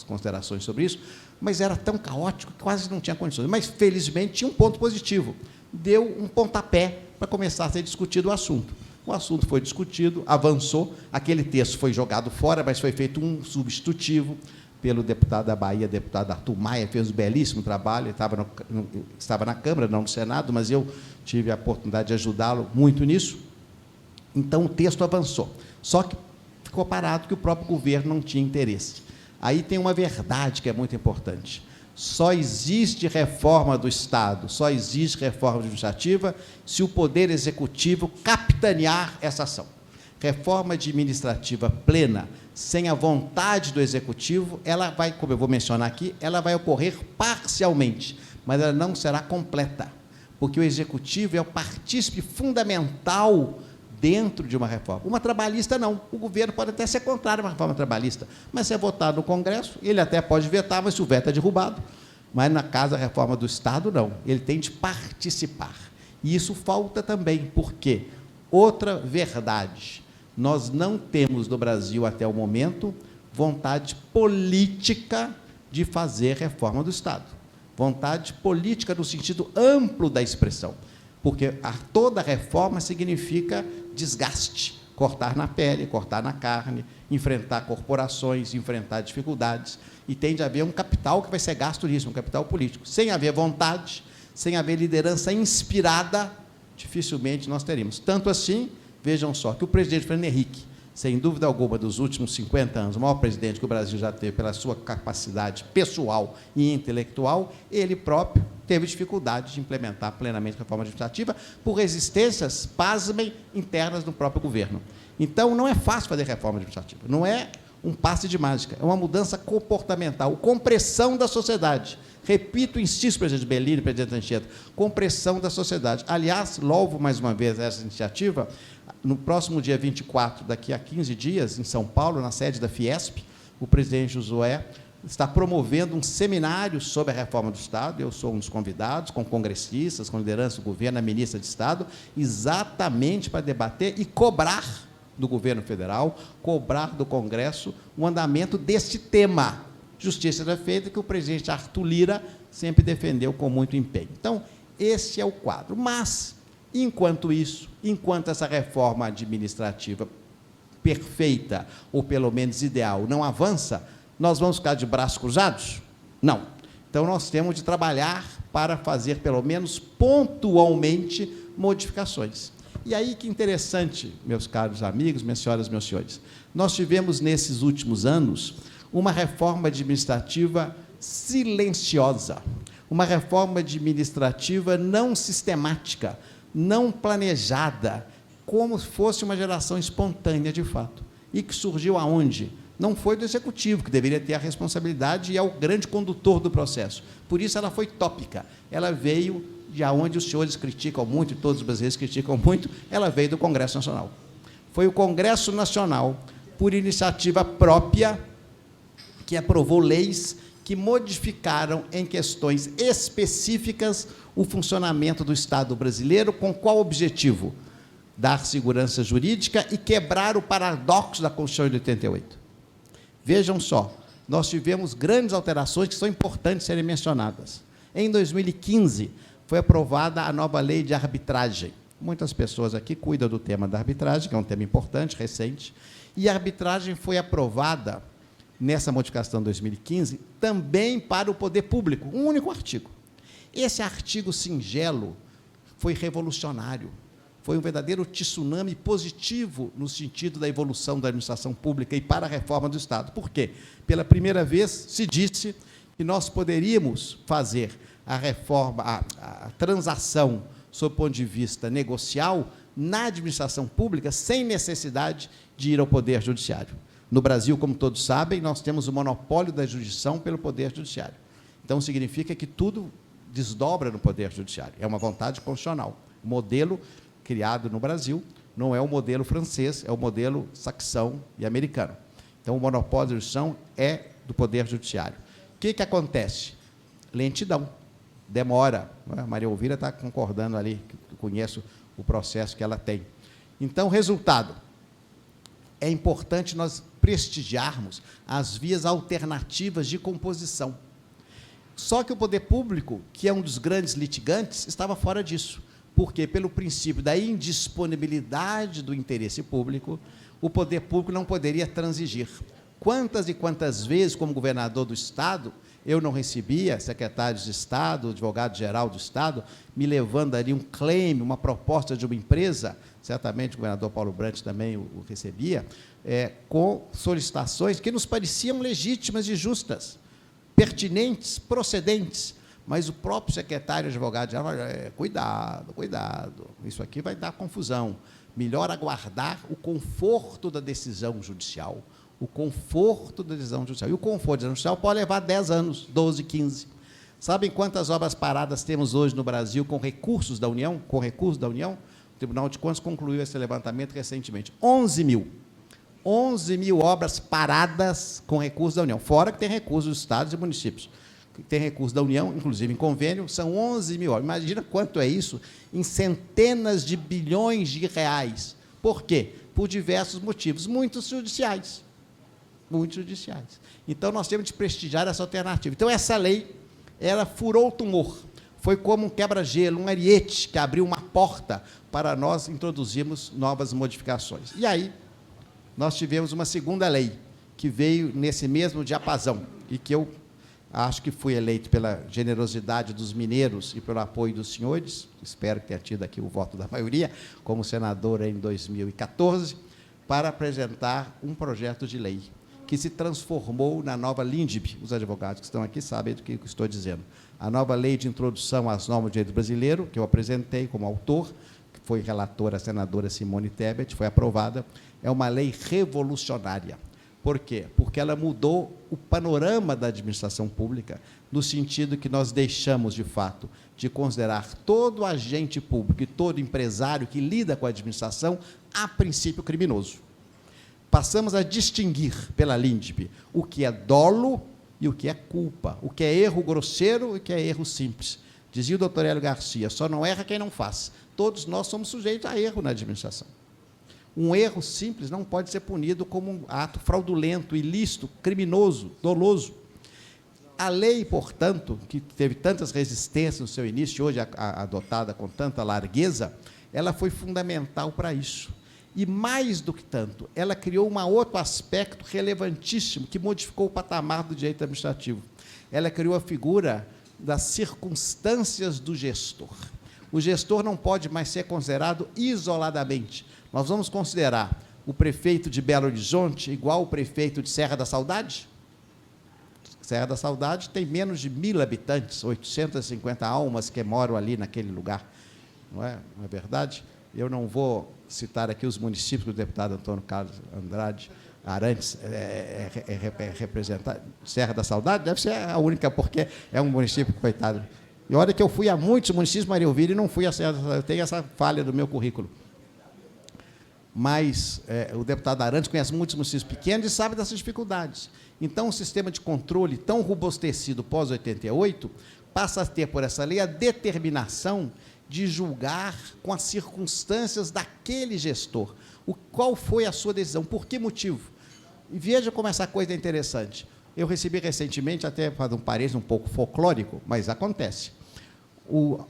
considerações sobre isso, mas era tão caótico que quase não tinha condições. Mas, felizmente, tinha um ponto positivo. Deu um pontapé para começar a ser discutido o assunto. O assunto foi discutido, avançou, aquele texto foi jogado fora, mas foi feito um substitutivo pelo deputado da Bahia, deputado Arthur Maia, fez um belíssimo trabalho, ele estava na Câmara, não no Senado, mas eu tive a oportunidade de ajudá-lo muito nisso. Então, o texto avançou. Só que ficou parado, que o próprio governo não tinha interesse. Aí tem uma verdade que é muito importante. Só existe reforma do Estado, só existe reforma administrativa se o Poder Executivo capitanear essa ação. Reforma administrativa plena, sem a vontade do Executivo, ela vai, como eu vou mencionar aqui, ela vai ocorrer parcialmente, mas ela não será completa, porque o Executivo é o partícipe fundamental dentro de uma reforma. Uma trabalhista, não. O governo pode até ser contrário a uma reforma trabalhista, mas se é votado no Congresso, ele até pode vetar, mas se o veto é derrubado. Mas, na casa da reforma do Estado, não. Ele tem de participar. E isso falta também, porque, outra verdade, nós não temos no Brasil, até o momento, vontade política de fazer reforma do Estado. Vontade política no sentido amplo da expressão, porque toda reforma significa desgaste, cortar na pele, cortar na carne, enfrentar corporações, enfrentar dificuldades, e tem de haver um capital que vai ser gasto nisso, um capital político. Sem haver vontade, sem haver liderança inspirada, dificilmente nós teríamos. Tanto assim, vejam só, que o presidente Fernando Henrique, sem dúvida alguma, dos últimos 50 anos, o maior presidente que o Brasil já teve pela sua capacidade pessoal e intelectual, ele próprio teve dificuldade de implementar plenamente a reforma administrativa por resistências, pasmem, internas do próprio governo. Então, não é fácil fazer reforma administrativa, não é um passe de mágica, é uma mudança comportamental, compressão da sociedade. Repito, insisto, presidente Bellini, presidente Anchieta, compressão da sociedade. Aliás, louvo mais uma vez essa iniciativa. No próximo dia 24, daqui a 15 dias, em São Paulo, na sede da Fiesp, o presidente Josué está promovendo um seminário sobre a reforma do Estado. Eu sou um dos convidados, com congressistas, com liderança do governo, a ministra de Estado, exatamente para debater e cobrar do governo federal, cobrar do Congresso o andamento deste tema, justiça era feita, que o presidente Arthur Lira sempre defendeu com muito empenho. Então, esse é o quadro. Mas, enquanto isso, enquanto essa reforma administrativa perfeita, ou pelo menos ideal, não avança, nós vamos ficar de braços cruzados? Não. Então, nós temos de trabalhar para fazer, pelo menos pontualmente, modificações. E aí que interessante, meus caros amigos, minhas senhoras, meus senhores, nós tivemos, nesses últimos anos, uma reforma administrativa silenciosa, uma reforma administrativa não sistemática, não planejada, como se fosse uma geração espontânea, de fato. E que surgiu aonde? Não foi do Executivo, que deveria ter a responsabilidade e é o grande condutor do processo. Por isso, ela foi tópica. Ela veio de onde os senhores criticam muito, e todos os brasileiros criticam muito, ela veio do Congresso Nacional. Foi o Congresso Nacional, por iniciativa própria, que aprovou leis que modificaram em questões específicas o funcionamento do Estado brasileiro, com qual objetivo? Dar segurança jurídica e quebrar o paradoxo da Constituição de 88. Vejam só, nós tivemos grandes alterações que são importantes serem mencionadas. Em 2015, foi aprovada a nova lei de arbitragem. Muitas pessoas aqui cuidam do tema da arbitragem, que é um tema importante, recente, e a arbitragem foi aprovada, nessa modificação de 2015, também para o poder público, um único artigo. Esse artigo singelo foi revolucionário, foi um verdadeiro tsunami positivo no sentido da evolução da administração pública e para a reforma do Estado. Por quê? Pela primeira vez se disse que nós poderíamos fazer a reforma, a transação, sob o ponto de vista negocial, na administração pública, sem necessidade de ir ao Poder Judiciário. No Brasil, como todos sabem, nós temos o monopólio da jurisdição pelo Poder Judiciário. Então, significa que tudo desdobra no Poder Judiciário. É uma vontade constitucional. O modelo criado no Brasil não é o modelo francês, é o modelo saxão e americano. Então, o monopólio da jurisdição é do Poder Judiciário. O que acontece? Lentidão, demora. A Maria Elvira está concordando ali, que eu conheço o processo que ela tem. Então, resultado, é importante nós prestigiarmos as vias alternativas de composição. Só que o poder público, que é um dos grandes litigantes, estava fora disso. Porque, pelo princípio da indisponibilidade do interesse público, o poder público não poderia transigir. Quantas e quantas vezes, como governador do Estado, eu não recebia secretários de Estado, advogado-geral do Estado, me levando ali um claim, uma proposta de uma empresa, certamente o governador Paulo Brandt também o recebia, com solicitações que nos pareciam legítimas e justas, pertinentes, procedentes, mas o próprio secretário de advogado-geral, cuidado, isso aqui vai dar confusão, melhor aguardar o conforto da decisão judicial, o conforto da decisão judicial. E o conforto da decisão judicial pode levar 10 anos, 12, 15. Sabem quantas obras paradas temos hoje no Brasil com recursos da União? Com recursos da União? O Tribunal de Contas concluiu esse levantamento recentemente. 11 mil. 11 mil obras paradas com recursos da União. Fora que tem recursos dos estados e municípios. Tem recursos da União, inclusive em convênio, são 11 mil obras. Imagina quanto é isso em centenas de bilhões de reais. Por quê? Por diversos motivos, muitos judiciais. Muitos judiciais. Então, nós temos de prestigiar essa alternativa. Então, essa lei, ela furou o tumor. Foi como um quebra-gelo, um ariete que abriu uma porta para nós introduzirmos novas modificações. E aí, nós tivemos uma segunda lei, que veio nesse mesmo diapasão, e que eu acho que fui eleito pela generosidade dos mineiros e pelo apoio dos senhores, espero que tenha tido aqui o voto da maioria, como senador em 2014, para apresentar um projeto de lei que se transformou na nova LINDB. Os advogados que estão aqui sabem do que eu estou dizendo. A nova Lei de Introdução às Normas do Direito Brasileiro, que eu apresentei como autor, que foi relatora a senadora Simone Tebet, foi aprovada, é uma lei revolucionária. Por quê? Porque ela mudou o panorama da administração pública, no sentido que nós deixamos, de fato, de considerar todo agente público e todo empresário que lida com a administração, a princípio, criminoso. Passamos a distinguir, pela LINDB, o que é dolo e o que é culpa, o que é erro grosseiro e o que é erro simples. Dizia o doutor Hélio Garcia, só não erra quem não faz. Todos nós somos sujeitos a erro na administração. Um erro simples não pode ser punido como um ato fraudulento, ilícito, criminoso, doloso. A lei, portanto, que teve tantas resistências no seu início, hoje adotada com tanta largueza, ela foi fundamental para isso. E, mais do que tanto, ela criou um outro aspecto relevantíssimo que modificou o patamar do direito administrativo. Ela criou a figura das circunstâncias do gestor. O gestor não pode mais ser considerado isoladamente. Nós vamos considerar o prefeito de Belo Horizonte igual ao prefeito de Serra da Saudade? Serra da Saudade tem menos de 1.000 habitantes, 850 almas que moram ali naquele lugar. Não é verdade? Eu não vou citar aqui os municípios que o deputado Antônio Carlos Andrade Arantes representa. Serra da Saudade deve ser a única, porque é um município, coitado. E olha que eu fui a muitos municípios, Maria Elvira, e não fui a Serra da Saudade. Eu tenho essa falha do meu currículo. Mas o deputado Arantes conhece muitos municípios pequenos e sabe dessas dificuldades. Então, o sistema de controle tão robustecido pós-88 passa a ter, por essa lei, a determinação de julgar com as circunstâncias daquele gestor. Qual foi a sua decisão? Por que motivo? E veja como essa coisa é interessante. Eu recebi recentemente, até para um parênteses um pouco folclórico, mas acontece.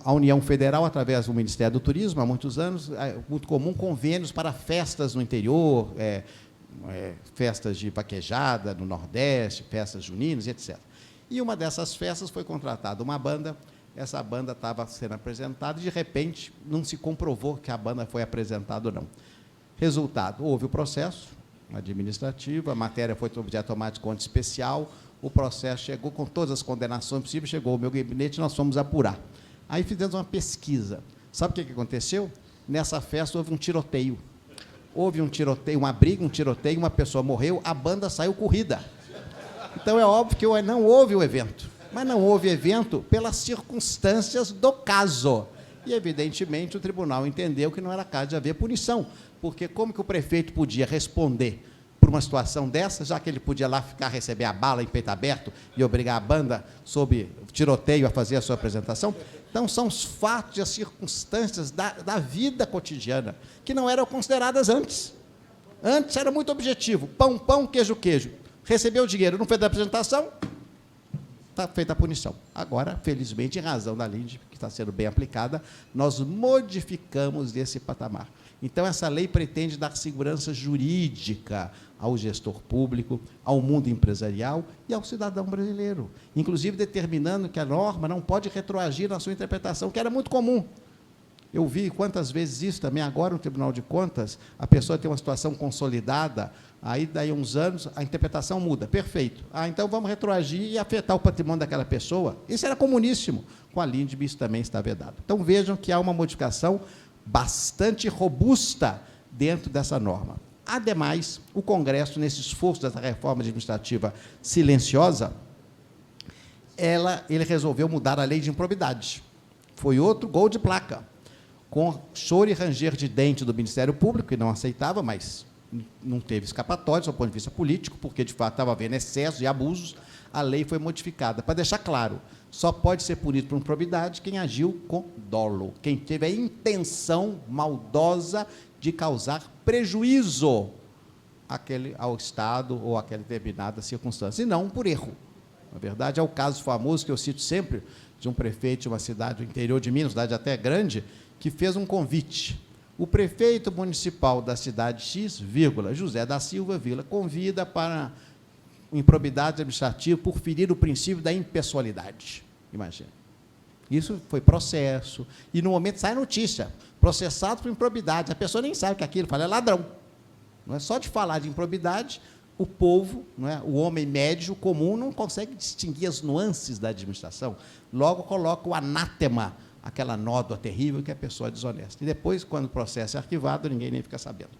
A União Federal, através do Ministério do Turismo, há muitos anos, é muito comum convênios para festas no interior, festas de vaquejada no Nordeste, festas juninas, etc. E uma dessas festas foi contratada uma banda. Essa banda estava sendo apresentada e, de repente, não se comprovou que a banda foi apresentada ou não. Resultado, houve o processo administrativo, a matéria foi objeto de tomada de conta especial, o processo chegou com todas as condenações possíveis, chegou ao meu gabinete e nós fomos apurar. Aí fizemos uma pesquisa. Sabe o que aconteceu? Nessa festa houve um tiroteio. Houve um tiroteio, uma briga, um tiroteio, uma pessoa morreu, a banda saiu corrida. Então, é óbvio que não houve o evento. Mas não houve evento pelas circunstâncias do caso. E, evidentemente, o tribunal entendeu que não era caso de haver punição, porque como que o prefeito podia responder por uma situação dessa, já que ele podia lá receber a bala em peito aberto e obrigar a banda, sob tiroteio, a fazer a sua apresentação? Então, são os fatos e as circunstâncias da vida cotidiana, que não eram consideradas antes. Antes era muito objetivo, pão, pão, queijo, queijo. Recebeu o dinheiro, não fez a apresentação, está feita a punição. Agora, felizmente, em razão da lei que está sendo bem aplicada, nós modificamos esse patamar. Então, essa lei pretende dar segurança jurídica ao gestor público, ao mundo empresarial e ao cidadão brasileiro, inclusive determinando que a norma não pode retroagir na sua interpretação, que era muito comum. Eu vi quantas vezes isso também agora no Tribunal de Contas, a pessoa tem uma situação consolidada, aí daí uns anos a interpretação muda, perfeito. Então vamos retroagir e afetar o patrimônio daquela pessoa. Isso era comuníssimo. Com a LINDB isso também está vedado. Então vejam que há uma modificação bastante robusta dentro dessa norma. Ademais, o Congresso, nesse esforço dessa reforma administrativa silenciosa, ele resolveu mudar a lei de improbidade. Foi outro gol de placa, com choro e ranger de dente do Ministério Público, que não aceitava, mas não teve escapatória, do ponto de vista político, porque, de fato, estava havendo excessos e abusos, a lei foi modificada, para deixar claro, só pode ser punido por improbidade quem agiu com dolo, quem teve a intenção maldosa de causar prejuízo ao Estado ou àquela determinada circunstância, e não por erro. Na verdade, é o caso famoso que eu cito sempre, de um prefeito de uma cidade do interior de Minas, cidade até grande, que fez um convite. O prefeito municipal da cidade X, José da Silva, convida para improbidade administrativa por ferir o princípio da impessoalidade. Imagina. Isso foi processo, e no momento sai notícia, processado por improbidade, a pessoa nem sabe que aquilo fala, é ladrão. Não é só de falar de improbidade, o povo, não é, o homem médio comum, não consegue distinguir as nuances da administração, logo coloca o anátema, aquela nódoa terrível que é a pessoa desonesta. E depois, quando o processo é arquivado, ninguém nem fica sabendo.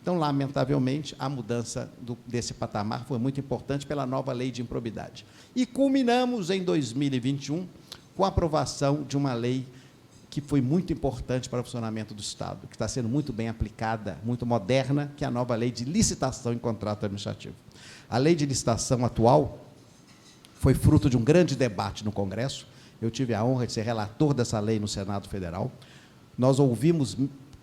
Então, lamentavelmente, a mudança desse patamar foi muito importante pela nova lei de improbidade. E culminamos em 2021 com a aprovação de uma lei que foi muito importante para o funcionamento do Estado, que está sendo muito bem aplicada, muito moderna, que é a nova lei de licitação em contrato administrativo. A lei de licitação atual foi fruto de um grande debate no Congresso. Eu tive a honra de ser relator dessa lei no Senado Federal. Nós ouvimos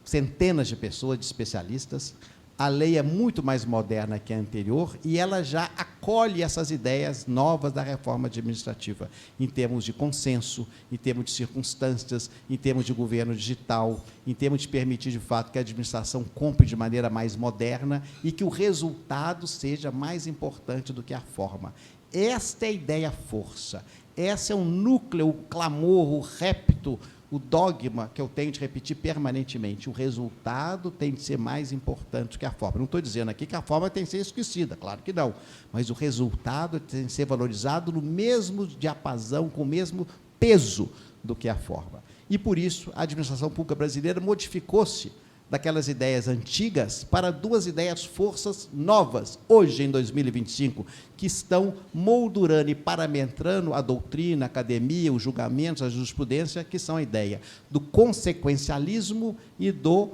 centenas de pessoas, de especialistas, A lei é muito mais moderna que a anterior e ela já acolhe essas ideias novas da reforma administrativa, em termos de consenso, em termos de circunstâncias, em termos de governo digital, em termos de permitir, de fato, que a administração compre de maneira mais moderna e que o resultado seja mais importante do que a forma. Esta é a ideia-força. Esse é o núcleo, o clamor, o repto, o dogma que eu tenho de repetir permanentemente. O resultado tem de ser mais importante que a forma. Não estou dizendo aqui que a forma tem de ser esquecida, claro que não. Mas o resultado tem de ser valorizado no mesmo diapasão, com o mesmo peso do que a forma. E, por isso, a administração pública brasileira modificou-se daquelas ideias antigas para duas ideias-forças novas, hoje, em 2025, que estão moldurando e parametrando a doutrina, a academia, os julgamentos, a jurisprudência, que são a ideia do consequencialismo e do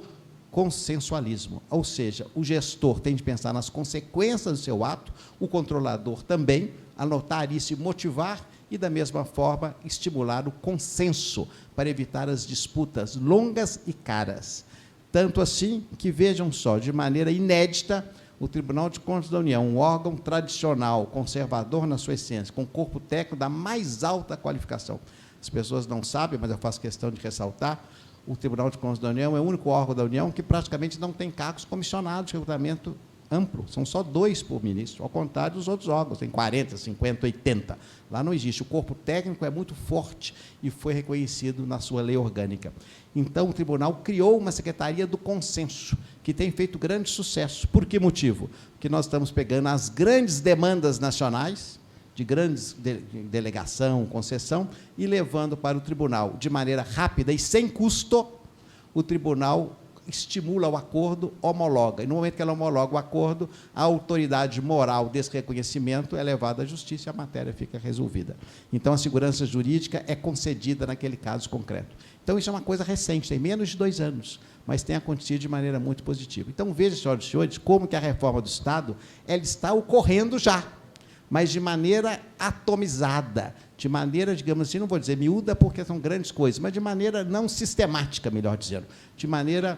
consensualismo. Ou seja, o gestor tem de pensar nas consequências do seu ato, o controlador também, anotar isso e motivar, e, da mesma forma, estimular o consenso para evitar as disputas longas e caras. Tanto assim que, vejam só, de maneira inédita, o Tribunal de Contas da União, um órgão tradicional, conservador na sua essência, com corpo técnico da mais alta qualificação. As pessoas não sabem, mas eu faço questão de ressaltar, o Tribunal de Contas da União é o único órgão da União que praticamente não tem cargos comissionados de recrutamento amplo. São só 2 por ministro, ao contrário dos outros órgãos, tem 40, 50, 80. Lá não existe. O corpo técnico é muito forte e foi reconhecido na sua lei orgânica. Então, o tribunal criou uma Secretaria do Consenso, que tem feito grande sucesso. Por que motivo? Porque nós estamos pegando as grandes demandas nacionais, de grandes delegação, concessão, e levando para o tribunal, de maneira rápida e sem custo. O tribunal estimula o acordo, homologa. E, no momento que ela homologa o acordo, a autoridade moral desse reconhecimento é levada à justiça e a matéria fica resolvida. Então, a segurança jurídica é concedida naquele caso concreto. Então, isso é uma coisa recente, tem menos de 2 anos, mas tem acontecido de maneira muito positiva. Então, veja, senhoras e senhores, como que a reforma do Estado ela está ocorrendo já, mas de maneira atomizada, de maneira, digamos assim, não vou dizer miúda, porque são grandes coisas, mas de maneira não sistemática, melhor dizendo, de maneira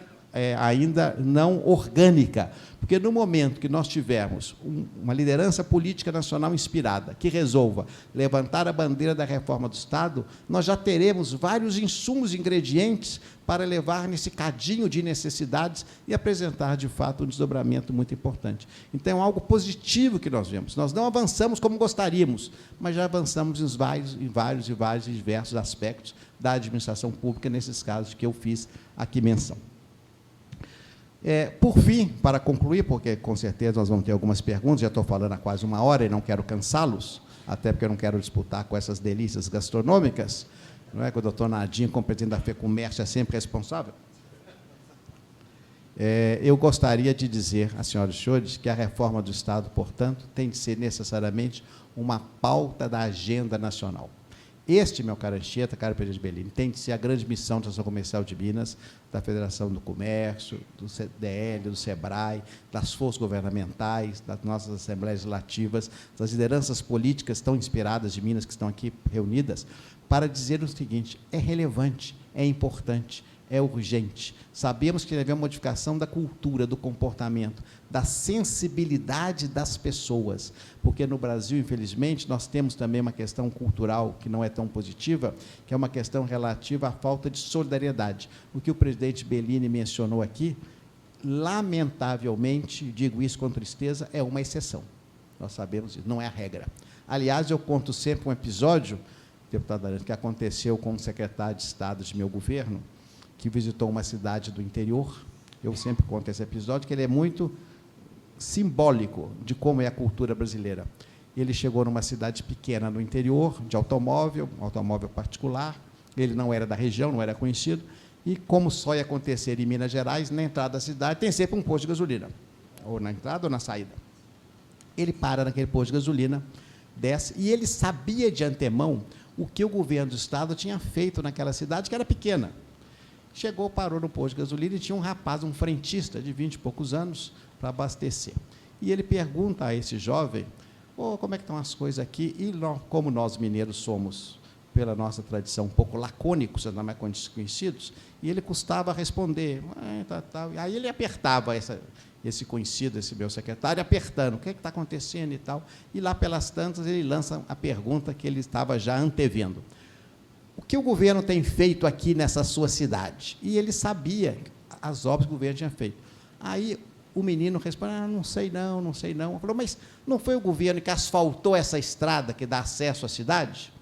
ainda não orgânica, porque no momento que nós tivermos uma liderança política nacional inspirada, que resolva levantar a bandeira da reforma do Estado, nós já teremos vários insumos, ingredientes, para levar nesse cadinho de necessidades e apresentar, de fato, um desdobramento muito importante. Então, é algo positivo que nós vemos. Nós não avançamos como gostaríamos, mas já avançamos em vários e diversos aspectos da administração pública, nesses casos que eu fiz aqui menção. Por fim, para concluir, porque com certeza nós vamos ter algumas perguntas, já estou falando há quase 1 hora e não quero cansá-los, até porque eu não quero disputar com essas delícias gastronômicas, não é que o doutor Nadinho, como presidente da FEComércio, é sempre responsável. Eu gostaria de dizer às senhoras e senhores que a reforma do Estado, portanto, tem de ser necessariamente uma pauta da agenda nacional. Este, meu caro Anchieta, caro presidente Bellini, tem de ser a grande missão da Associação Comercial de Minas, da Federação do Comércio, do CDL, do SEBRAE, das forças governamentais, das nossas assembleias legislativas, das lideranças políticas tão inspiradas de Minas que estão aqui reunidas, para dizer o seguinte: é relevante, é importante, é urgente. Sabemos que deve haver uma modificação da cultura, do comportamento, da sensibilidade das pessoas, porque no Brasil, infelizmente, nós temos também uma questão cultural que não é tão positiva, que é uma questão relativa à falta de solidariedade. O que o presidente Bellini mencionou aqui, lamentavelmente, digo isso com tristeza, é uma exceção. Nós sabemos isso, não é a regra. Aliás, eu conto sempre um episódio, deputado Arantes, que aconteceu com um secretário de Estado de meu governo, que visitou uma cidade do interior. Eu sempre conto esse episódio, que ele é muito simbólico de como é a cultura brasileira. Ele chegou numa cidade pequena no interior, de automóvel, um automóvel particular, ele não era da região, não era conhecido, e como só ia acontecer em Minas Gerais, na entrada da cidade tem sempre um posto de gasolina, ou na entrada ou na saída. Ele para naquele posto de gasolina, desce, e ele sabia de antemão o que o governo do Estado tinha feito naquela cidade, que era pequena. Chegou, parou no posto de gasolina e tinha um rapaz, um frentista de 20 e poucos anos, para abastecer. E ele pergunta a esse jovem: como é que estão as coisas aqui? E como nós mineiros somos pela nossa tradição, um pouco lacônicos, não mais conhecidos, e ele custava responder. Aí ele apertava esse conhecido, esse meu secretário, apertando, o que está acontecendo e tal. E lá pelas tantas ele lança a pergunta que ele estava já antevendo. O que o governo tem feito aqui nessa sua cidade? E ele sabia as obras que o governo tinha feito. Aí o menino responde, não sei não, não sei não. Falou, mas não foi o governo que asfaltou essa estrada que dá acesso à cidade?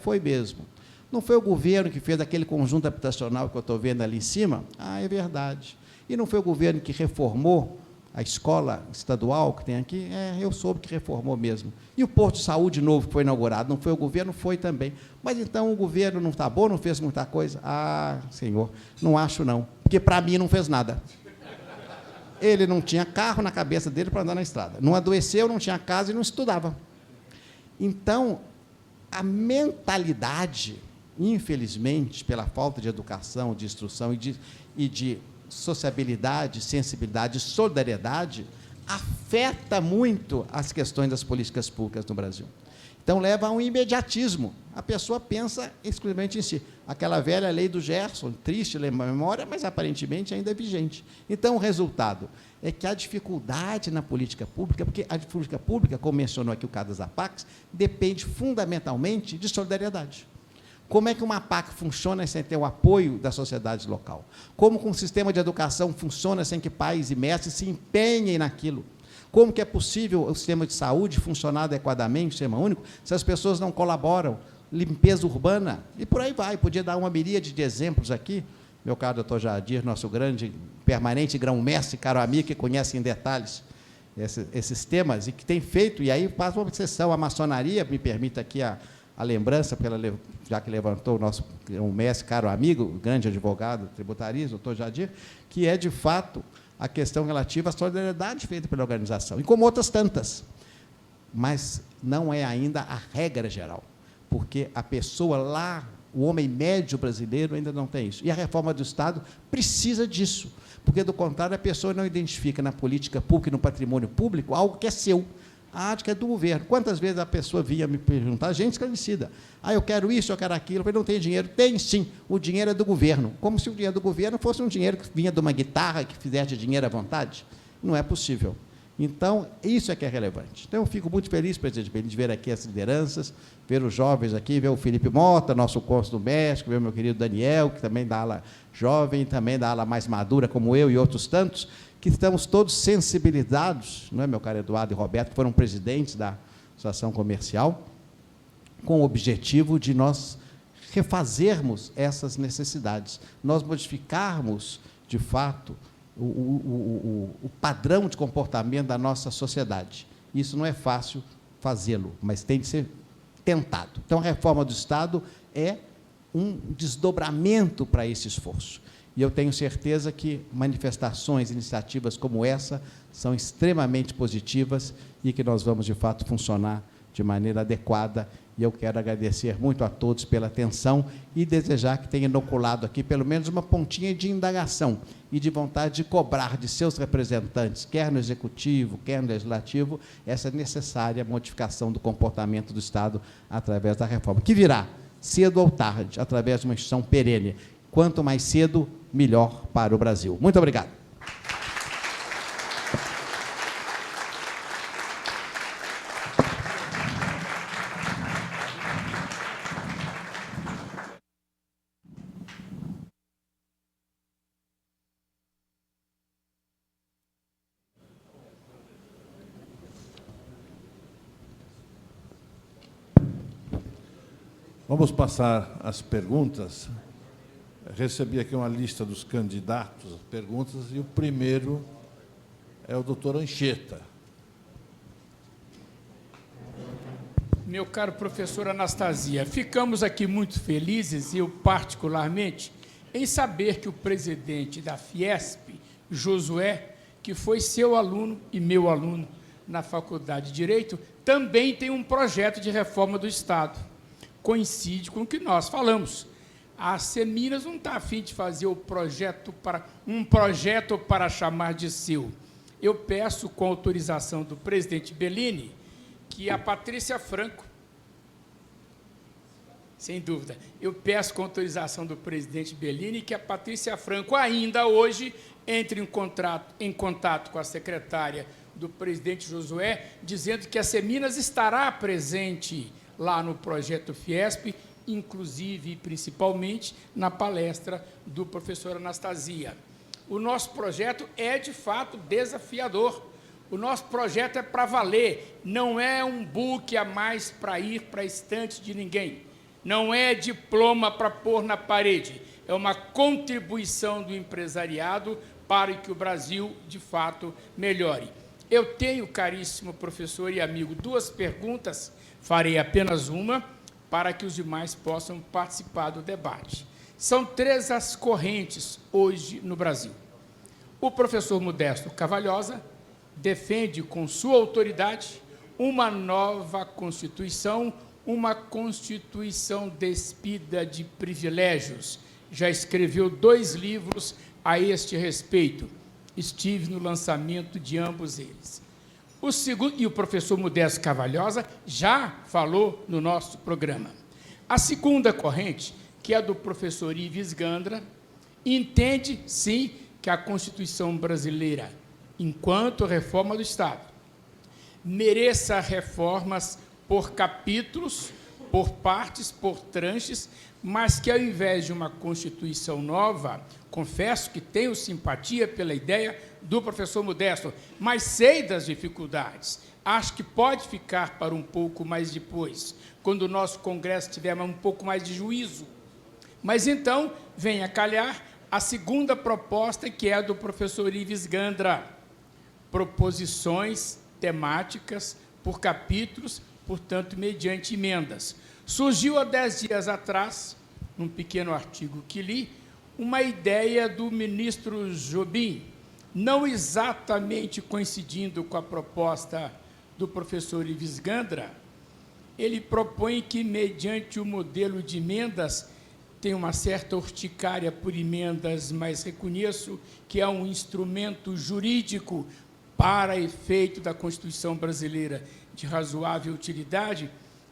Foi mesmo. Não foi o governo que fez aquele conjunto habitacional que eu estou vendo ali em cima? É verdade. E não foi o governo que reformou a escola estadual que tem aqui? Eu soube que reformou mesmo. E o posto de saúde novo que foi inaugurado? Não foi o governo? Foi também. Mas, então, o governo não está bom, não fez muita coisa? Senhor, não acho não, porque, para mim, não fez nada. Ele não tinha carro na cabeça dele para andar na estrada. Não adoeceu, não tinha casa e não estudava. Então, a mentalidade, infelizmente, pela falta de educação, de instrução e de sociabilidade, sensibilidade, solidariedade, afeta muito as questões das políticas públicas no Brasil. Então, leva a um imediatismo. A pessoa pensa exclusivamente em si. Aquela velha lei do Gerson, triste memória, mas aparentemente ainda é vigente. Então, o resultado é que a dificuldade na política pública, porque a política pública, como mencionou aqui o caso das APACs, depende fundamentalmente de solidariedade. Como é que uma APAC funciona sem ter o apoio da sociedade local? Como que um sistema de educação funciona sem que pais e mestres se empenhem naquilo? Como que é possível o sistema de saúde funcionar adequadamente, o sistema único, se as pessoas não colaboram? Limpeza urbana, e por aí vai. Podia dar uma miríade de exemplos aqui. Meu caro doutor Jadir, nosso grande, permanente grão-mestre, caro amigo, que conhece em detalhes esses temas, e que tem feito, e aí faz uma obsessão. A maçonaria, me permita aqui a lembrança, já que levantou o nosso grão-mestre, caro amigo, grande advogado tributarista, doutor Jadir, que é, de fato, a questão relativa à solidariedade feita pela organização, e como outras tantas. Mas não é ainda a regra geral, porque a pessoa lá, o homem médio brasileiro, ainda não tem isso. E a reforma do Estado precisa disso, porque, do contrário, a pessoa não identifica na política pública e no patrimônio público algo que é seu, a arte que é do governo. Quantas vezes a pessoa vinha me perguntar, gente esclarecida, eu quero isso, eu quero aquilo, eu falei, não tem dinheiro. Tem sim, o dinheiro é do governo, como se o dinheiro do governo fosse um dinheiro que vinha de uma guitarra, que fizesse dinheiro à vontade. Não é possível. Então, isso é que é relevante. Então, eu fico muito feliz, presidente Belini, de ver aqui as lideranças, ver os jovens aqui, ver o Felipe Mota, nosso cônsul do México, ver o meu querido Daniel, que também dá ala jovem, também dá ala mais madura, como eu e outros tantos, que estamos todos sensibilizados, não é, meu caro Eduardo e Roberto, que foram presidentes da Associação Comercial, com o objetivo de nós refazermos essas necessidades, nós modificarmos, de fato, o padrão de comportamento da nossa sociedade. Isso não é fácil fazê-lo, mas tem de ser tentado. Então, a reforma do Estado é um desdobramento para esse esforço. E eu tenho certeza que manifestações, iniciativas como essa são extremamente positivas e que nós vamos, de fato, funcionar de maneira adequada. E eu quero agradecer muito a todos pela atenção e desejar que tenha inoculado aqui pelo menos uma pontinha de indagação e de vontade de cobrar de seus representantes, quer no Executivo, quer no Legislativo, essa necessária modificação do comportamento do Estado através da reforma, que virá, cedo ou tarde, através de uma instituição perene. Quanto mais cedo, melhor para o Brasil. Muito obrigado. Vamos passar às perguntas. Recebi aqui uma lista dos candidatos às perguntas, e o primeiro é o doutor Anchieta. Meu caro professor Anastasia, ficamos aqui muito felizes, eu particularmente, em saber que o presidente da Fiesp, Josué, que foi seu aluno e meu aluno na Faculdade de Direito, também tem um projeto de reforma do Estado. Coincide com o que nós falamos. A Seminas não está a fim de fazer um projeto para chamar de seu. Eu peço, com autorização do presidente Belini, que a Patrícia Franco Sem dúvida. Eu peço com autorização do presidente Bellini que a Patrícia Franco, ainda hoje, entre em contato com a secretária do presidente Josué, dizendo que a Seminas estará presente lá no projeto Fiesp, inclusive e principalmente na palestra do professor Anastasia. O nosso projeto é, de fato, desafiador. O nosso projeto é para valer, não é um book a mais para ir para a estante de ninguém. Não é diploma para pôr na parede, é uma contribuição do empresariado para que o Brasil, de fato, melhore. Eu tenho, caríssimo professor e amigo, 2 perguntas, farei apenas uma, para que os demais possam participar do debate. São 3 as correntes hoje no Brasil. O professor Modesto Carvalhosa defende, com sua autoridade, uma nova Constituição, uma Constituição despida de privilégios. Já escreveu 2 livros a este respeito. Estive no lançamento de ambos eles. O segundo, e o professor Modesto Carvalhosa já falou no nosso programa. A segunda corrente, que é do professor Ives Gandra, entende, sim, que a Constituição brasileira, enquanto reforma do Estado, mereça reformas por capítulos, por partes, por tranches, mas que, ao invés de uma Constituição nova, confesso que tenho simpatia pela ideia do professor Modesto, mas sei das dificuldades. Acho que pode ficar para um pouco mais depois, quando o nosso Congresso tiver um pouco mais de juízo. Mas, então, vem a calhar a segunda proposta, que é a do professor Ives Gandra. Proposições temáticas por capítulos, portanto, mediante emendas. Surgiu há 10 dias atrás, num pequeno artigo que li, uma ideia do ministro Jobim, não exatamente coincidindo com a proposta do professor Ives Gandra. Ele propõe que, mediante o modelo de emendas, tem uma certa urticária por emendas, mas reconheço que é um instrumento jurídico para efeito da Constituição brasileira de razoável utilidade,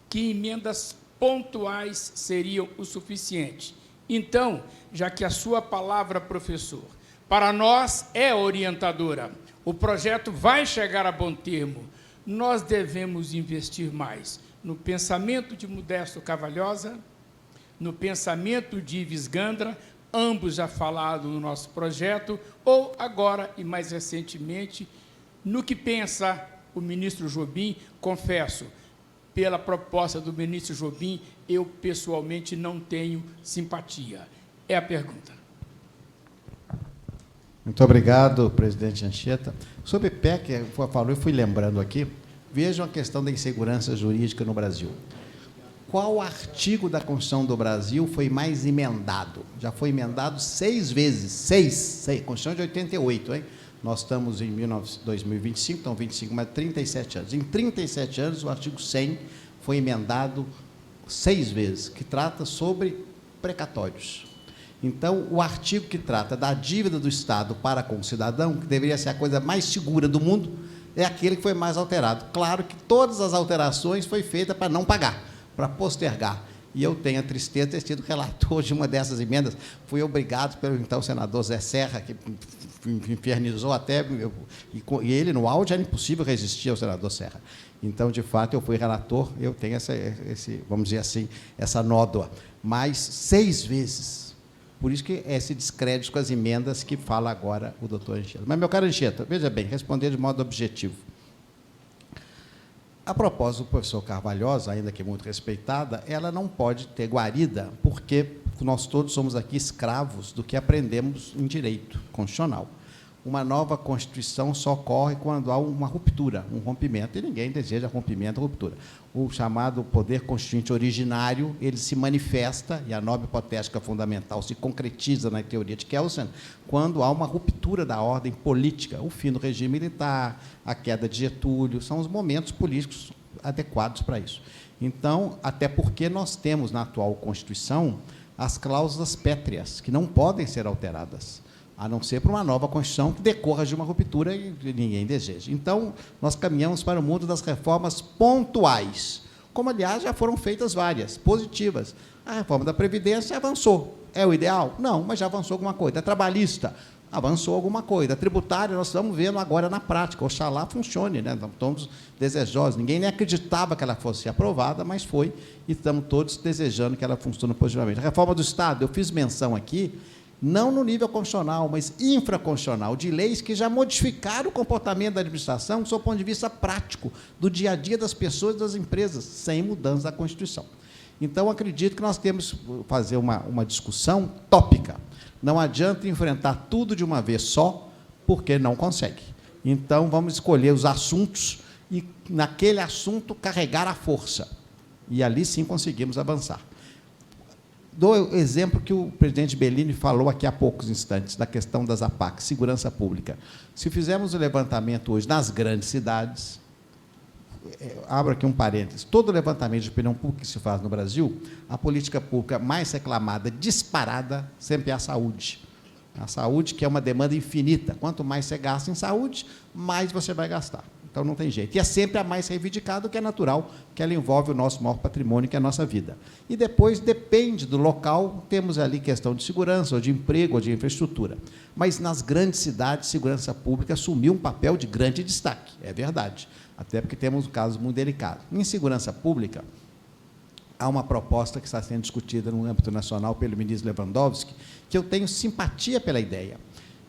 que emendas pontuais seriam o suficiente. Então, já que a sua palavra, professor, para nós é orientadora, o projeto vai chegar a bom termo, nós devemos investir mais no pensamento de Modesto Carvalhosa, no pensamento de Ives Gandra, ambos já falaram no nosso projeto, ou agora, e mais recentemente, no que pensa o ministro Jobim. Confesso, pela proposta do ministro Jobim, eu pessoalmente não tenho simpatia. É a pergunta. Muito obrigado, presidente Anchieta. Sobre PEC, falou, eu fui lembrando aqui, vejam a questão da insegurança jurídica no Brasil. Qual artigo da Constituição do Brasil foi mais emendado? Já foi emendado 6 vezes. 6. Constituição de 88, hein? Nós estamos em 2025, então 25 mais 37 anos. Em 37 anos, o artigo 100 foi emendado 6 vezes, que trata sobre precatórios. Então, o artigo que trata da dívida do Estado para com o cidadão, que deveria ser a coisa mais segura do mundo, é aquele que foi mais alterado. Claro que todas as alterações foram feitas para não pagar, para postergar. E eu tenho a tristeza de ter sido relator de uma dessas emendas. Fui obrigado pelo então senador Zé Serra, que infernizou até, e ele, no áudio, era impossível resistir ao senador Serra. Então, de fato, eu fui relator, eu tenho vamos dizer assim, essa nódoa. Mas 6 vezes. Por isso que esse descrédito com as emendas que fala agora o doutor Anchieta. Mas, meu caro Anchieta, veja bem, responder de modo objetivo. A proposta do professor Carvalhosa, ainda que muito respeitada, ela não pode ter guarida, porque nós todos somos aqui escravos do que aprendemos em direito constitucional. Uma nova Constituição só ocorre quando há uma ruptura, um rompimento, e ninguém deseja rompimento ou ruptura. O chamado poder constituinte originário, ele se manifesta, e a norma hipotética fundamental se concretiza na teoria de Kelsen, quando há uma ruptura da ordem política, o fim do regime militar, a queda de Getúlio, são os momentos políticos adequados para isso. Então, até porque nós temos na atual Constituição as cláusulas pétreas, que não podem ser alteradas, a não ser para uma nova Constituição que decorra de uma ruptura e ninguém deseja. Então, nós caminhamos para o mundo das reformas pontuais, como, aliás, já foram feitas várias, positivas. A reforma da Previdência avançou. É o ideal? Não, mas já avançou alguma coisa. A trabalhista avançou alguma coisa. A tributária, nós estamos vendo agora na prática. Oxalá funcione, né? Estamos todos desejosos. Ninguém nem acreditava que ela fosse aprovada, mas foi, e estamos todos desejando que ela funcione positivamente. A reforma do Estado, eu fiz menção aqui, não no nível constitucional, mas infraconstitucional, de leis que já modificaram o comportamento da administração do seu ponto de vista prático, do dia a dia das pessoas e das empresas, sem mudança da Constituição. Então, acredito que nós temos que fazer uma discussão tópica. Não adianta enfrentar tudo de uma vez só, porque não consegue. Então, vamos escolher os assuntos e, naquele assunto, carregar a força. E ali, sim, conseguimos avançar. Dou o exemplo que o presidente Bellini falou aqui há poucos instantes, da questão das APAC, segurança pública. Se fizermos o levantamento hoje nas grandes cidades, abro aqui um parênteses, todo levantamento de opinião pública que se faz no Brasil, a política pública mais reclamada, disparada, sempre é a saúde. A saúde, que é uma demanda infinita. Quanto mais você gasta em saúde, mais você vai gastar. Então, não tem jeito. E é sempre a mais reivindicada, que é natural, que ela envolve o nosso maior patrimônio, que é a nossa vida. E depois, depende do local, temos ali questão de segurança, ou de emprego, ou de infraestrutura. Mas, nas grandes cidades, segurança pública assumiu um papel de grande destaque, é verdade. Até porque temos um caso muito delicado. Em segurança pública, há uma proposta que está sendo discutida no âmbito nacional pelo ministro Lewandowski, que eu tenho simpatia pela ideia.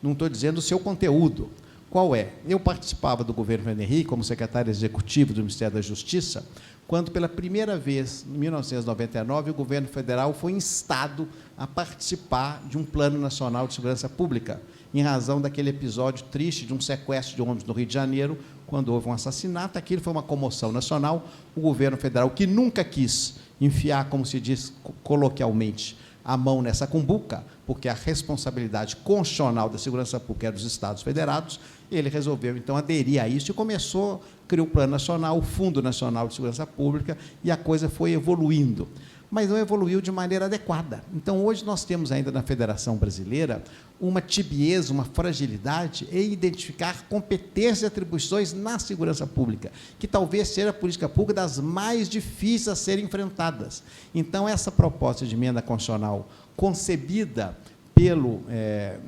Não estou dizendo o seu conteúdo. Qual é? Eu participava do governo Fernando Henrique como secretário executivo do Ministério da Justiça, quando, pela primeira vez, em 1999, o governo federal foi instado a participar de um Plano Nacional de Segurança Pública, em razão daquele episódio triste de um sequestro de ônibus no Rio de Janeiro, quando houve um assassinato. Aquilo foi uma comoção nacional. O governo federal, que nunca quis enfiar, como se diz coloquialmente, a mão nessa cumbuca, porque a responsabilidade constitucional da segurança pública é dos Estados Federados, ele resolveu, então, aderir a isso e começou, criou o Plano Nacional, o Fundo Nacional de Segurança Pública, e a coisa foi evoluindo. Mas não evoluiu de maneira adequada. Então, hoje, nós temos ainda na Federação Brasileira uma tibieza, uma fragilidade em identificar competências e atribuições na segurança pública, que talvez seja a política pública das mais difíceis a serem enfrentadas. Então, essa proposta de emenda constitucional concebida pelo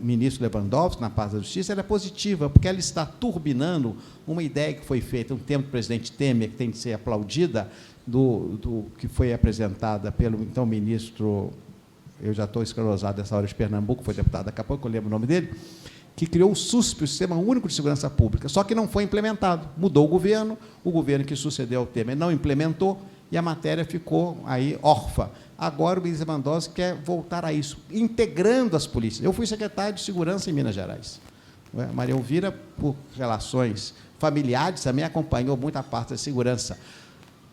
ministro Lewandowski, na pasta da Justiça, ela é positiva, porque ela está turbinando uma ideia que foi feita no tempo do presidente Temer, que tem de ser aplaudida, que foi apresentada pelo, então, ministro, eu já estou esclerosado nessa hora, de Pernambuco, foi deputado, daqui a pouco eu lembro o nome dele, que criou o SUSP, o Sistema Único de Segurança Pública, só que não foi implementado. Mudou o governo que sucedeu ao Temer não implementou, e a matéria ficou aí órfã. Agora o ministro Lewandowski quer voltar a isso, integrando as polícias. Eu fui secretário de Segurança em Minas Gerais. A Maria Elvira, por relações familiares, também acompanhou muito a parte da segurança.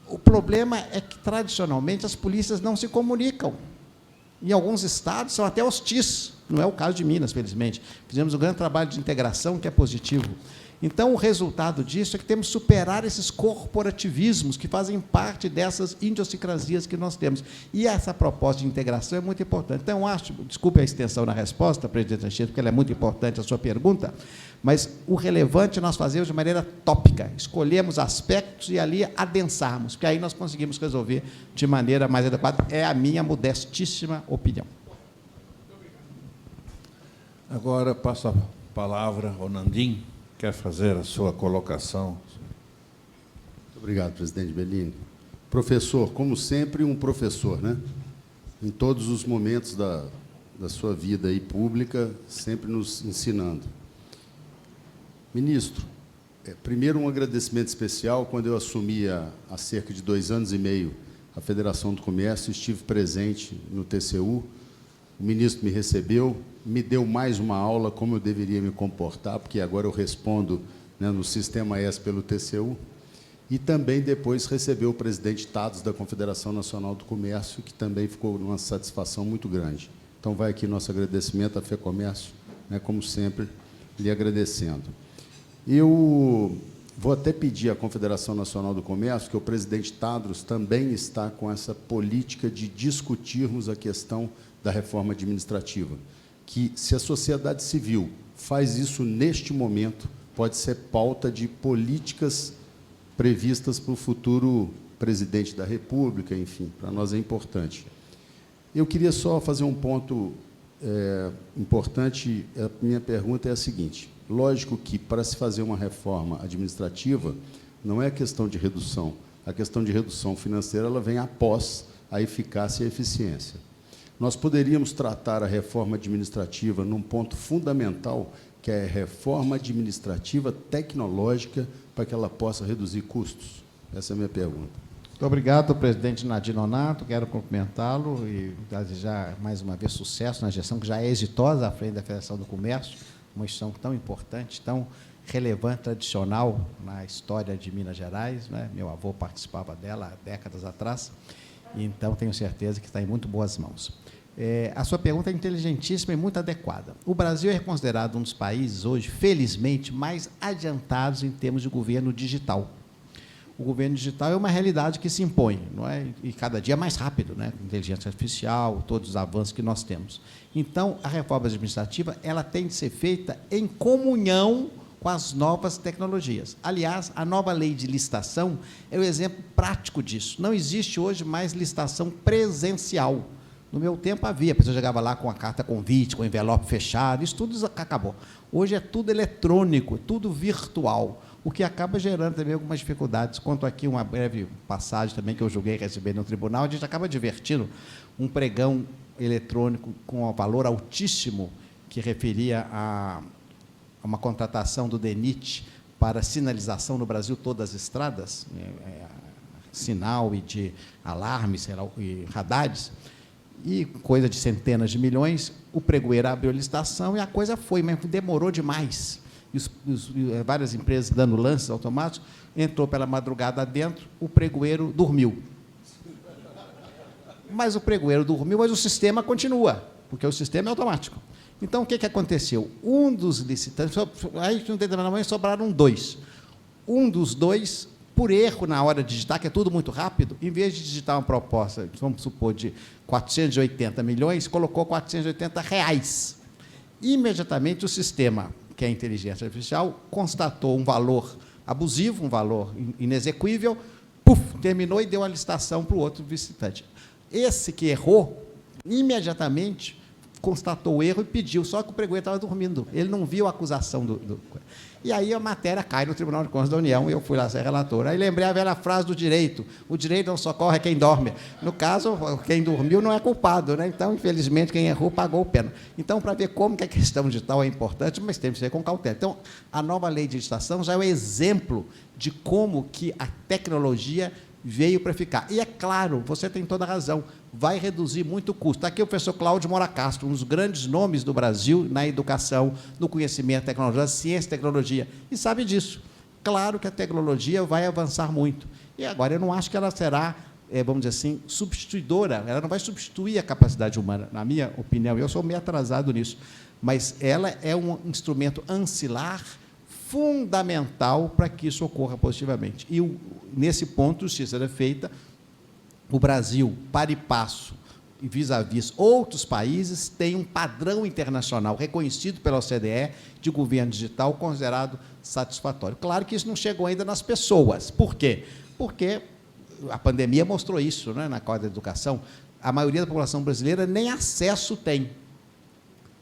O problema é que, tradicionalmente, as polícias não se comunicam. Em alguns estados, são até hostis. Não é o caso de Minas, felizmente. Fizemos um grande trabalho de integração, que é positivo. Então, o resultado disso é que temos que superar esses corporativismos que fazem parte dessas idiosincrasias que nós temos. E essa proposta de integração é muito importante. Então, eu acho, desculpe a extensão na resposta, presidente Anchieta, porque ela é muito importante, a sua pergunta, mas o relevante nós fazemos de maneira tópica, escolhemos aspectos e ali adensarmos, porque aí nós conseguimos resolver de maneira mais adequada. É a minha modestíssima opinião. Agora, passo a palavra ao Nandim. Quer fazer a sua colocação? Muito obrigado, presidente Bellini. Professor, como sempre, um professor, né? Em todos os momentos da sua vida aí pública, sempre nos ensinando. Ministro, primeiro um agradecimento especial. Quando eu assumi há cerca de 2 anos e meio a Federação do Comércio, estive presente no TCU, o ministro me recebeu, me deu mais uma aula como eu deveria me comportar, porque agora eu respondo, né, no Sistema S pelo TCU, e também depois recebeu o presidente Tados da Confederação Nacional do Comércio, que também ficou uma satisfação muito grande. Então, vai aqui nosso agradecimento à FEComércio, né, como sempre, lhe agradecendo. Eu vou até pedir à Confederação Nacional do Comércio que o presidente Tadros também está com essa política de discutirmos a questão da reforma administrativa, que, se a sociedade civil faz isso neste momento, pode ser pauta de políticas previstas para o futuro presidente da República, enfim, para nós é importante. Eu queria só fazer um ponto importante. A minha pergunta é a seguinte: lógico que, para se fazer uma reforma administrativa, não é questão de redução. A questão de redução financeira ela vem após a eficácia e a eficiência. Nós poderíamos tratar a reforma administrativa num ponto fundamental, que é a reforma administrativa tecnológica, para que ela possa reduzir custos? Essa é a minha pergunta. Muito obrigado, presidente Nadir Nonato. Quero cumprimentá-lo e desejar, mais uma vez, sucesso na gestão, que já é exitosa à frente da Federação do Comércio, uma gestão tão importante, tão relevante, tradicional na história de Minas Gerais, né? Meu avô participava dela há décadas atrás, então tenho certeza que está em muito boas mãos. A sua pergunta é inteligentíssima e muito adequada. O Brasil é considerado um dos países, hoje, felizmente, mais adiantados em termos de governo digital. O governo digital é uma realidade que se impõe, não é? E cada dia mais rápido, né? Inteligência artificial, todos os avanços que nós temos. Então, a reforma administrativa ela tem de ser feita em comunhão com as novas tecnologias. Aliás, a nova lei de licitação é o exemplo prático disso. Não existe hoje mais licitação presencial. No meu tempo havia, a pessoa chegava lá com a carta convite, com o envelope fechado, isso tudo acabou. Hoje é tudo eletrônico, tudo virtual, o que acaba gerando também algumas dificuldades. Conto aqui uma breve passagem também que eu julguei receber no tribunal. A gente acaba divertindo um pregão eletrônico com um valor altíssimo que referia a uma contratação do DENIT para sinalização no Brasil todas as estradas, sinal e de alarmes, sei lá, e radares, e coisa de centenas de milhões. O pregoeiro abriu a licitação e a coisa foi, mas demorou demais. Várias empresas dando lances automáticos, entrou pela madrugada dentro, o pregoeiro dormiu. Mas o pregoeiro dormiu, mas o sistema continua, porque o sistema é automático. Então, o que aconteceu? Um dos licitantes, aí, no determinado momento, sobraram dois. Um dos dois, por erro na hora de digitar, que é tudo muito rápido, em vez de digitar uma proposta, vamos supor, de 480 milhões, colocou 480 reais. Imediatamente, o sistema, que é a inteligência artificial, constatou um valor abusivo, um valor inexequível, terminou e deu a licitação para o outro licitante. Esse que errou, imediatamente, constatou o erro e pediu, só que o pregoeiro estava dormindo, ele não viu a acusação E aí a matéria cai no Tribunal de Contas da União, e eu fui lá ser relator. Aí lembrei a velha frase do direito: o direito não socorre quem dorme. No caso, quem dormiu não é culpado, né? Então, infelizmente, quem errou pagou o pena. Então, para ver como que a questão digital é importante, mas tem que ser com cautela. Então, a nova lei de licitação já é o exemplo de como que a tecnologia veio para ficar. E, é claro, você tem toda a razão, vai reduzir muito o custo. Está aqui o professor Cláudio Moura Castro, um dos grandes nomes do Brasil na educação, no conhecimento, tecnologia, ciência e tecnologia, e sabe disso. Claro que a tecnologia vai avançar muito. E agora, eu não acho que ela será, vamos dizer assim, substituidora, ela não vai substituir a capacidade humana, na minha opinião. Eu sou meio atrasado nisso, mas ela é um instrumento ancilar fundamental para que isso ocorra positivamente. E, nesse ponto, justiça era feita. O Brasil, para e passo, e vis-à-vis outros países, tem um padrão internacional reconhecido pela OCDE de governo digital considerado satisfatório. Claro que isso não chegou ainda nas pessoas. Por quê? Porque a pandemia mostrou isso, né, na causa da educação. A maioria da população brasileira nem acesso tem.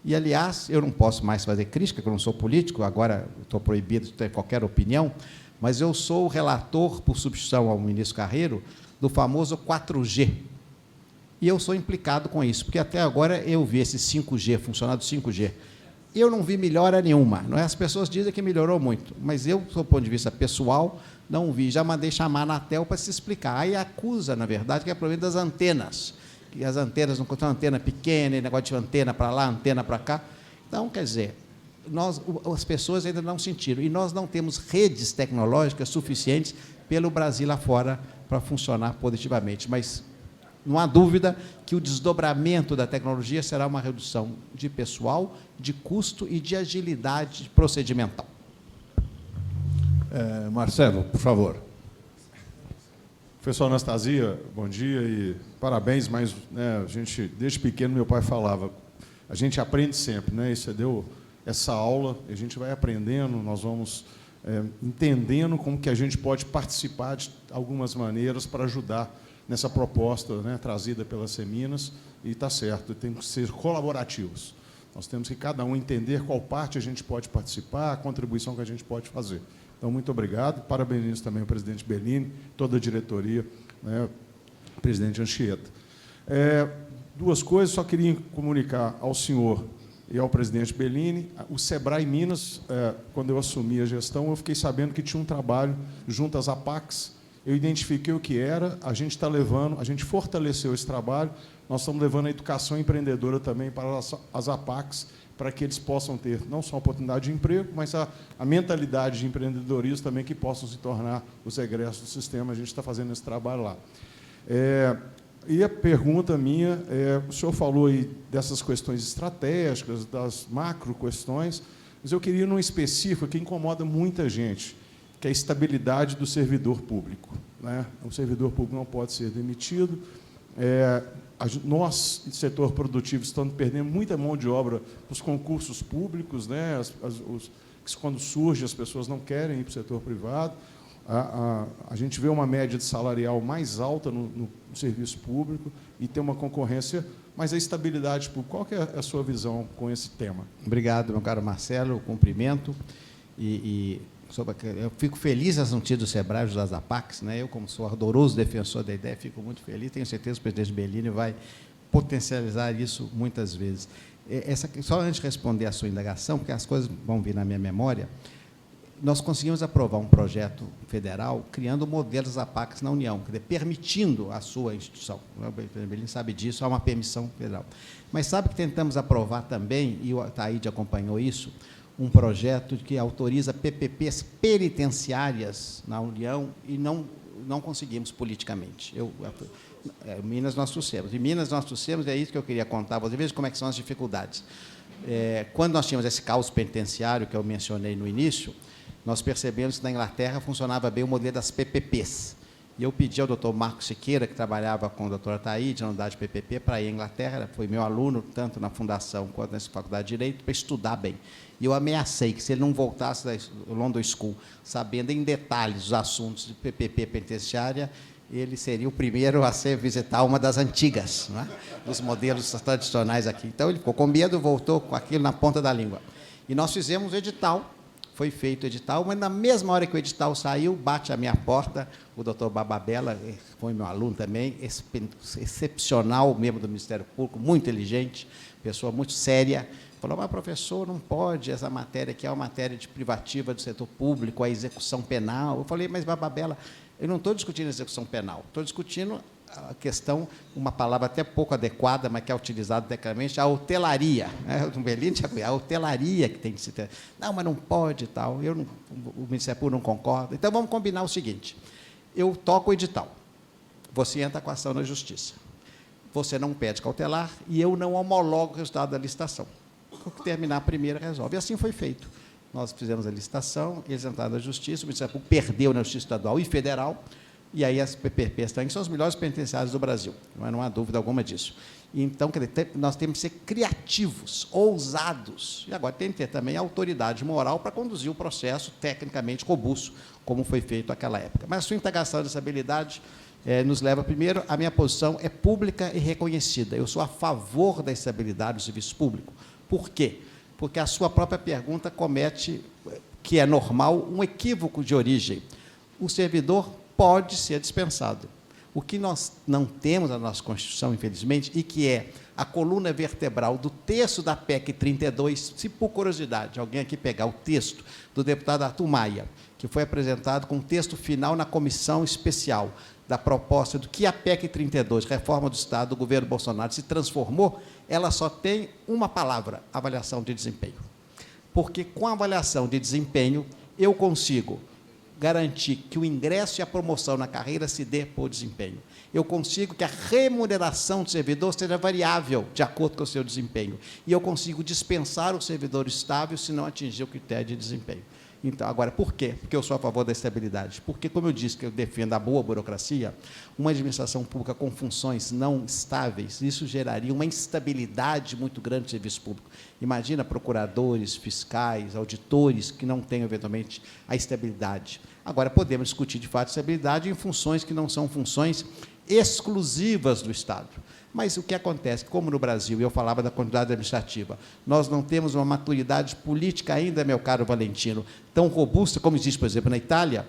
E, aliás, eu não posso mais fazer crítica, porque eu não sou político, agora estou proibido de ter qualquer opinião, mas eu sou o relator, por substituição ao ministro Carreiro, do famoso 4G. E eu sou implicado com isso, porque até agora eu vi esse 5G, funcionando 5G. Eu não vi melhora nenhuma. Não é? As pessoas dizem que melhorou muito, mas eu, do ponto de vista pessoal, não vi. Já mandei chamar a Anatel para se explicar. Aí acusa, na verdade, que é problema das antenas. Que as antenas não contam antena pequena, negócio de antena para lá, antena para cá. Então, quer dizer, as pessoas ainda não sentiram. E nós não temos redes tecnológicas suficientes pelo Brasil lá fora para funcionar positivamente. Mas não há dúvida que o desdobramento da tecnologia será uma redução de pessoal, de custo e de agilidade procedimental. Marcelo, por favor. Professor Anastasia, bom dia e parabéns, mas né, a gente, desde pequeno, meu pai falava, a gente aprende sempre, né? E você deu essa aula, a gente vai aprendendo, nós vamos entendendo como que a gente pode participar de algumas maneiras para ajudar nessa proposta, né, trazida pela Seminas, e está certo, tem que ser colaborativos. Nós temos que cada um entender qual parte a gente pode participar, a contribuição que a gente pode fazer. Então, muito obrigado. Parabenizo também o presidente Bellini, toda a diretoria, né, o presidente Anchieta. Duas coisas, só queria comunicar ao senhor e ao presidente Bellini. O Sebrae Minas, quando eu assumi a gestão, eu fiquei sabendo que tinha um trabalho junto às APACs. Eu identifiquei o que era, a gente está levando, a gente fortaleceu esse trabalho, nós estamos levando a educação empreendedora também para as APACs, para que eles possam ter não só a oportunidade de emprego, mas a mentalidade de empreendedorismo também, que possam se tornar os egressos do sistema. A gente está fazendo esse trabalho lá. E a pergunta minha, o senhor falou aí dessas questões estratégicas, das macro questões, mas eu queria ir num específico que incomoda muita gente, que é a estabilidade do servidor público, né? O servidor público não pode ser demitido. Nós, setor produtivo, estamos perdendo muita mão de obra para os concursos públicos, né? Quando surge, as pessoas não querem ir para o setor privado. A gente vê uma média de salarial mais alta no serviço público e tem uma concorrência, mas a estabilidade pública, qual que é a sua visão com esse tema? Obrigado, meu caro Marcelo, cumprimento. Eu fico feliz nas notícias do Sebrae, das APACs, né? Eu, como sou ardoroso defensor da ideia, fico muito feliz. Tenho certeza que o presidente Bellini vai potencializar isso muitas vezes. Só antes de responder a sua indagação, porque as coisas vão vir na minha memória, nós conseguimos aprovar um projeto federal criando modelos APACs na União, quer dizer, permitindo a sua instituição. O presidente Bellini sabe disso, há uma permissão federal. Mas sabe que tentamos aprovar também, e o Taíde acompanhou isso, um projeto que autoriza PPPs penitenciárias na União e não conseguimos politicamente. Minas nós trouxemos. Em Minas nós trouxemos, é isso que eu queria contar. Você veja como é que são as dificuldades. Quando nós tínhamos esse caos penitenciário que eu mencionei no início, nós percebemos que na Inglaterra funcionava bem o modelo das PPPs. E eu pedi ao doutor Marcos Siqueira, que trabalhava com a doutora Taíde, na unidade PPP, para ir à Inglaterra, foi meu aluno, tanto na Fundação quanto na Faculdade de Direito, para estudar bem. E eu ameacei que, se ele não voltasse da London School, sabendo em detalhes os assuntos de PPP penitenciária, ele seria o primeiro a visitar uma das antigas, não é? Dos modelos tradicionais aqui. Então, ele ficou com medo, voltou com aquilo na ponta da língua. E nós fizemos o edital, foi feito o edital, mas na mesma hora que o edital saiu, bate à minha porta o doutor Bababella, foi meu aluno também, excepcional, membro do Ministério Público, muito inteligente, pessoa muito séria, falou: mas, professor, não pode, essa matéria aqui é uma matéria de privativa do setor público, a execução penal. Eu falei: mas, Bababella, eu não estou discutindo a execução penal, estou discutindo a questão, uma palavra até pouco adequada, mas que é utilizada tecnicamente, a hotelaria. O Bellini, a hotelaria que tem que se ter. Não, mas não pode e tal. O Ministério Público não concorda. Então, vamos combinar o seguinte: eu toco o edital, você entra com a ação na Justiça, você não pede cautelar e eu não homologo o resultado da licitação. Quando terminar a primeira, resolve. E assim foi feito. Nós fizemos a licitação, eles entraram na Justiça, o Ministério Público perdeu na Justiça Estadual e Federal, e aí as PPPs também são os melhores penitenciários do Brasil, não há dúvida alguma disso. Então, quer dizer, nós temos que ser criativos, ousados, e agora tem que ter também a autoridade moral para conduzir o processo tecnicamente robusto, como foi feito naquela época. Mas a sua integração dessa habilidade nos leva, primeiro, a minha posição é pública e reconhecida. Eu sou a favor da estabilidade do serviço público. Por quê? Porque a sua própria pergunta comete, que é normal, um equívoco de origem. O servidor pode ser dispensado. O que nós não temos na nossa Constituição, infelizmente, e que é a coluna vertebral do texto da PEC 32, se por curiosidade alguém aqui pegar o texto do deputado Arthur Maia, que foi apresentado com o texto final na comissão especial da proposta do que a PEC 32, reforma do Estado do governo Bolsonaro, se transformou, ela só tem uma palavra: avaliação de desempenho. Porque com a avaliação de desempenho, eu consigo garantir que o ingresso e a promoção na carreira se dê por desempenho. Eu consigo que a remuneração do servidor seja variável de acordo com o seu desempenho. E eu consigo dispensar o servidor estável se não atingir o critério de desempenho. Então, agora, por quê? Porque eu sou a favor da estabilidade. Porque, como eu disse que eu defendo a boa burocracia, uma administração pública com funções não estáveis, isso geraria uma instabilidade muito grande do serviço público. Imagina procuradores, fiscais, auditores que não têm, eventualmente, a estabilidade. Agora, podemos discutir, de fato, estabilidade em funções que não são funções exclusivas do Estado. Mas o que acontece, como no Brasil, e eu falava da quantidade administrativa, nós não temos uma maturidade política ainda, meu caro Valentino, tão robusta como existe, por exemplo, na Itália,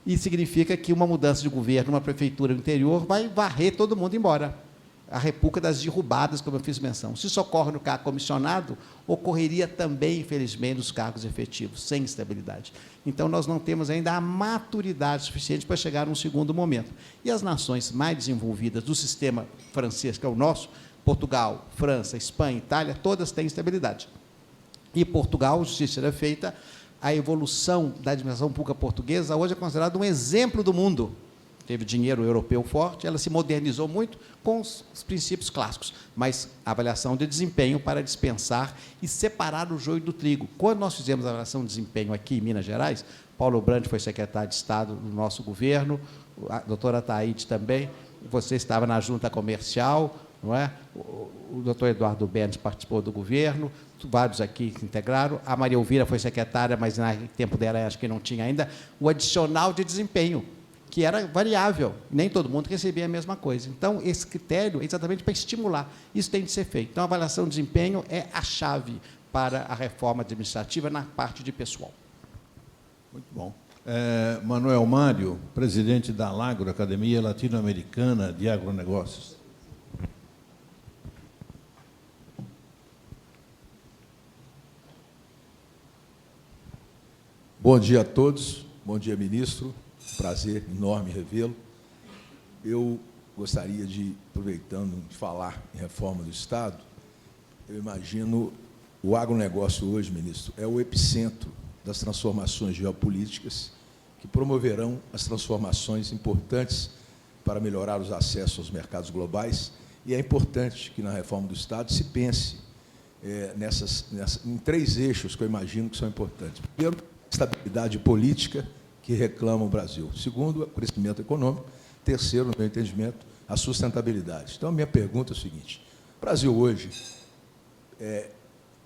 e significa que uma mudança de governo, uma prefeitura no interior, vai varrer todo mundo embora. A república das derrubadas, como eu fiz menção. Se isso ocorre no cargo comissionado, ocorreria também, infelizmente, nos cargos efetivos, sem estabilidade. Então, nós não temos ainda a maturidade suficiente para chegar num segundo momento. E as nações mais desenvolvidas do sistema francês, que é o nosso, Portugal, França, Espanha, Itália, todas têm estabilidade. E Portugal, justiça era feita, a evolução da administração pública portuguesa hoje é considerada um exemplo do mundo. Teve dinheiro europeu forte, ela se modernizou muito com os princípios clássicos, mas avaliação de desempenho para dispensar e separar o joio do trigo. Quando nós fizemos a avaliação de desempenho aqui em Minas Gerais, Paulo Brandt foi secretário de Estado do nosso governo, a doutora Taíde também, você estava na junta comercial, não é? O doutor Eduardo Bernes participou do governo, vários aqui se integraram, a Maria Elvira foi secretária, mas no tempo dela acho que não tinha ainda, o adicional de desempenho, que era variável, nem todo mundo recebia a mesma coisa. Então, esse critério é exatamente para estimular, isso tem de ser feito. Então, a avaliação de desempenho é a chave para a reforma administrativa na parte de pessoal. Muito bom. Manuel Mário, presidente da Alagro, Academia Latino-Americana de Agronegócios. Bom dia a todos, bom dia, ministro. Prazer enorme revê-lo. Eu gostaria de, aproveitando de falar em reforma do Estado, eu imagino o agronegócio hoje, ministro, é o epicentro das transformações geopolíticas que promoverão as transformações importantes para melhorar os acessos aos mercados globais, e é importante que na reforma do Estado se pense em 3 eixos que eu imagino que são importantes. Primeiro, estabilidade política, que reclama o Brasil. Segundo, o crescimento econômico. Terceiro, no meu entendimento, a sustentabilidade. Então, a minha pergunta é o seguinte: o Brasil hoje,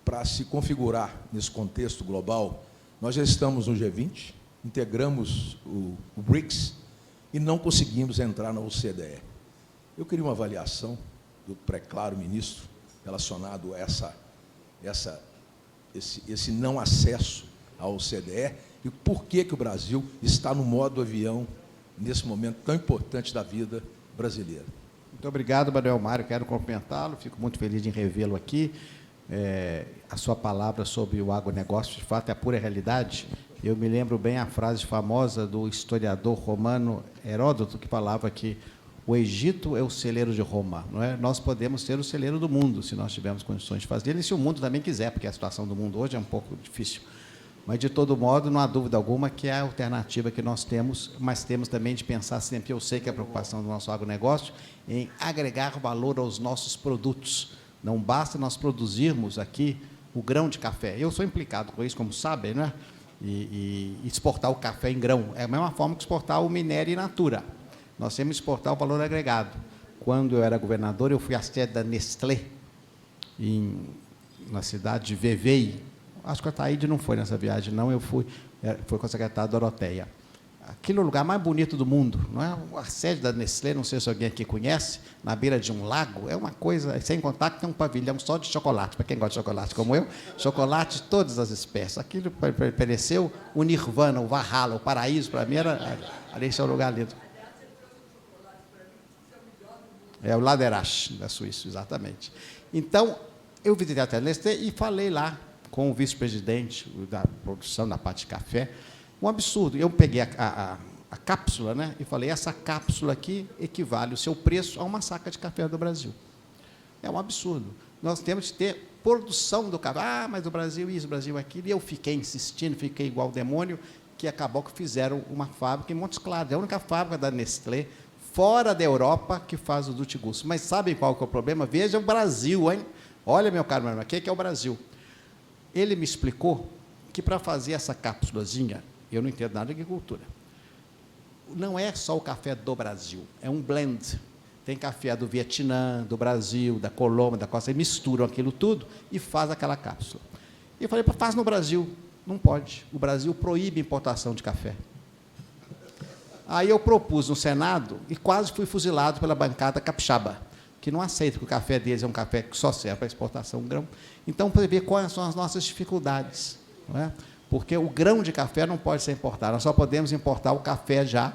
para se configurar nesse contexto global, nós já estamos no G20, integramos o BRICS e não conseguimos entrar na OCDE. Eu queria uma avaliação do pré-claro ministro relacionado a esse não acesso à OCDE, e por que o Brasil está no modo avião nesse momento tão importante da vida brasileira. Muito obrigado, Manuel Mário, quero cumprimentá-lo, fico muito feliz em revê-lo aqui. A sua palavra sobre o agronegócio, de fato, é a pura realidade. Eu me lembro bem a frase famosa do historiador romano Heródoto, que falava que o Egito é o celeiro de Roma, não é? Nós podemos ser o celeiro do mundo, se nós tivermos condições de fazer, e se o mundo também quiser, porque a situação do mundo hoje é um pouco difícil. Mas, de todo modo, não há dúvida alguma que é a alternativa que nós temos, mas temos também de pensar sempre, eu sei que a preocupação do nosso agronegócio, em agregar valor aos nossos produtos. Não basta nós produzirmos aqui o grão de café. Eu sou implicado com isso, como sabem, né? E exportar o café em grão. É a mesma forma que exportar o minério in natura. Nós temos que exportar o valor agregado. Quando eu era governador, eu fui à sede da Nestlé, na cidade de Vevey. Acho que a Taíde não foi nessa viagem, não. Eu fui com a secretária Doroteia. Aquele é o lugar mais bonito do mundo, não é? A sede da Nestlé, não sei se alguém aqui conhece, na beira de um lago, é uma coisa, sem contar que tem um pavilhão só de chocolate, para quem gosta de chocolate como eu, chocolate de todas as espécies. Aquilo pareceu o Nirvana, o Valhalla, o paraíso, para mim, ali esse é o lugar lindo. É o Laderache, da Suíça, exatamente. Então, eu visitei a Nestlé e falei lá com o vice-presidente da produção da parte de café. Um absurdo. Eu peguei a cápsula, né, e falei, essa cápsula aqui equivale o seu preço a uma saca de café do Brasil. É um absurdo. Nós temos que ter produção do café. Ah, mas o Brasil isso, o Brasil aquilo. E eu fiquei insistindo, fiquei igual o demônio, que acabou que fizeram uma fábrica em Montes Claros. É a única fábrica da Nestlé, fora da Europa, que faz o Dutty Gusto. Mas sabem qual que é o problema? Veja o Brasil, hein? Olha, meu caro, o que é o Brasil? Ele me explicou que para fazer essa cápsulazinha, eu não entendo nada de agricultura, não é só o café do Brasil, é um blend. Tem café do Vietnã, do Brasil, da Colômbia, da Costa, e misturam aquilo tudo e faz aquela cápsula. E eu falei, faz no Brasil. Não pode. O Brasil proíbe importação de café. Aí eu propus no Senado e quase fui fuzilado pela bancada capixaba, que não aceita que o café deles é um café que só serve para exportação de grão. Então, para ver quais são as nossas dificuldades. Não é? Porque o grão de café não pode ser importado, nós só podemos importar o café já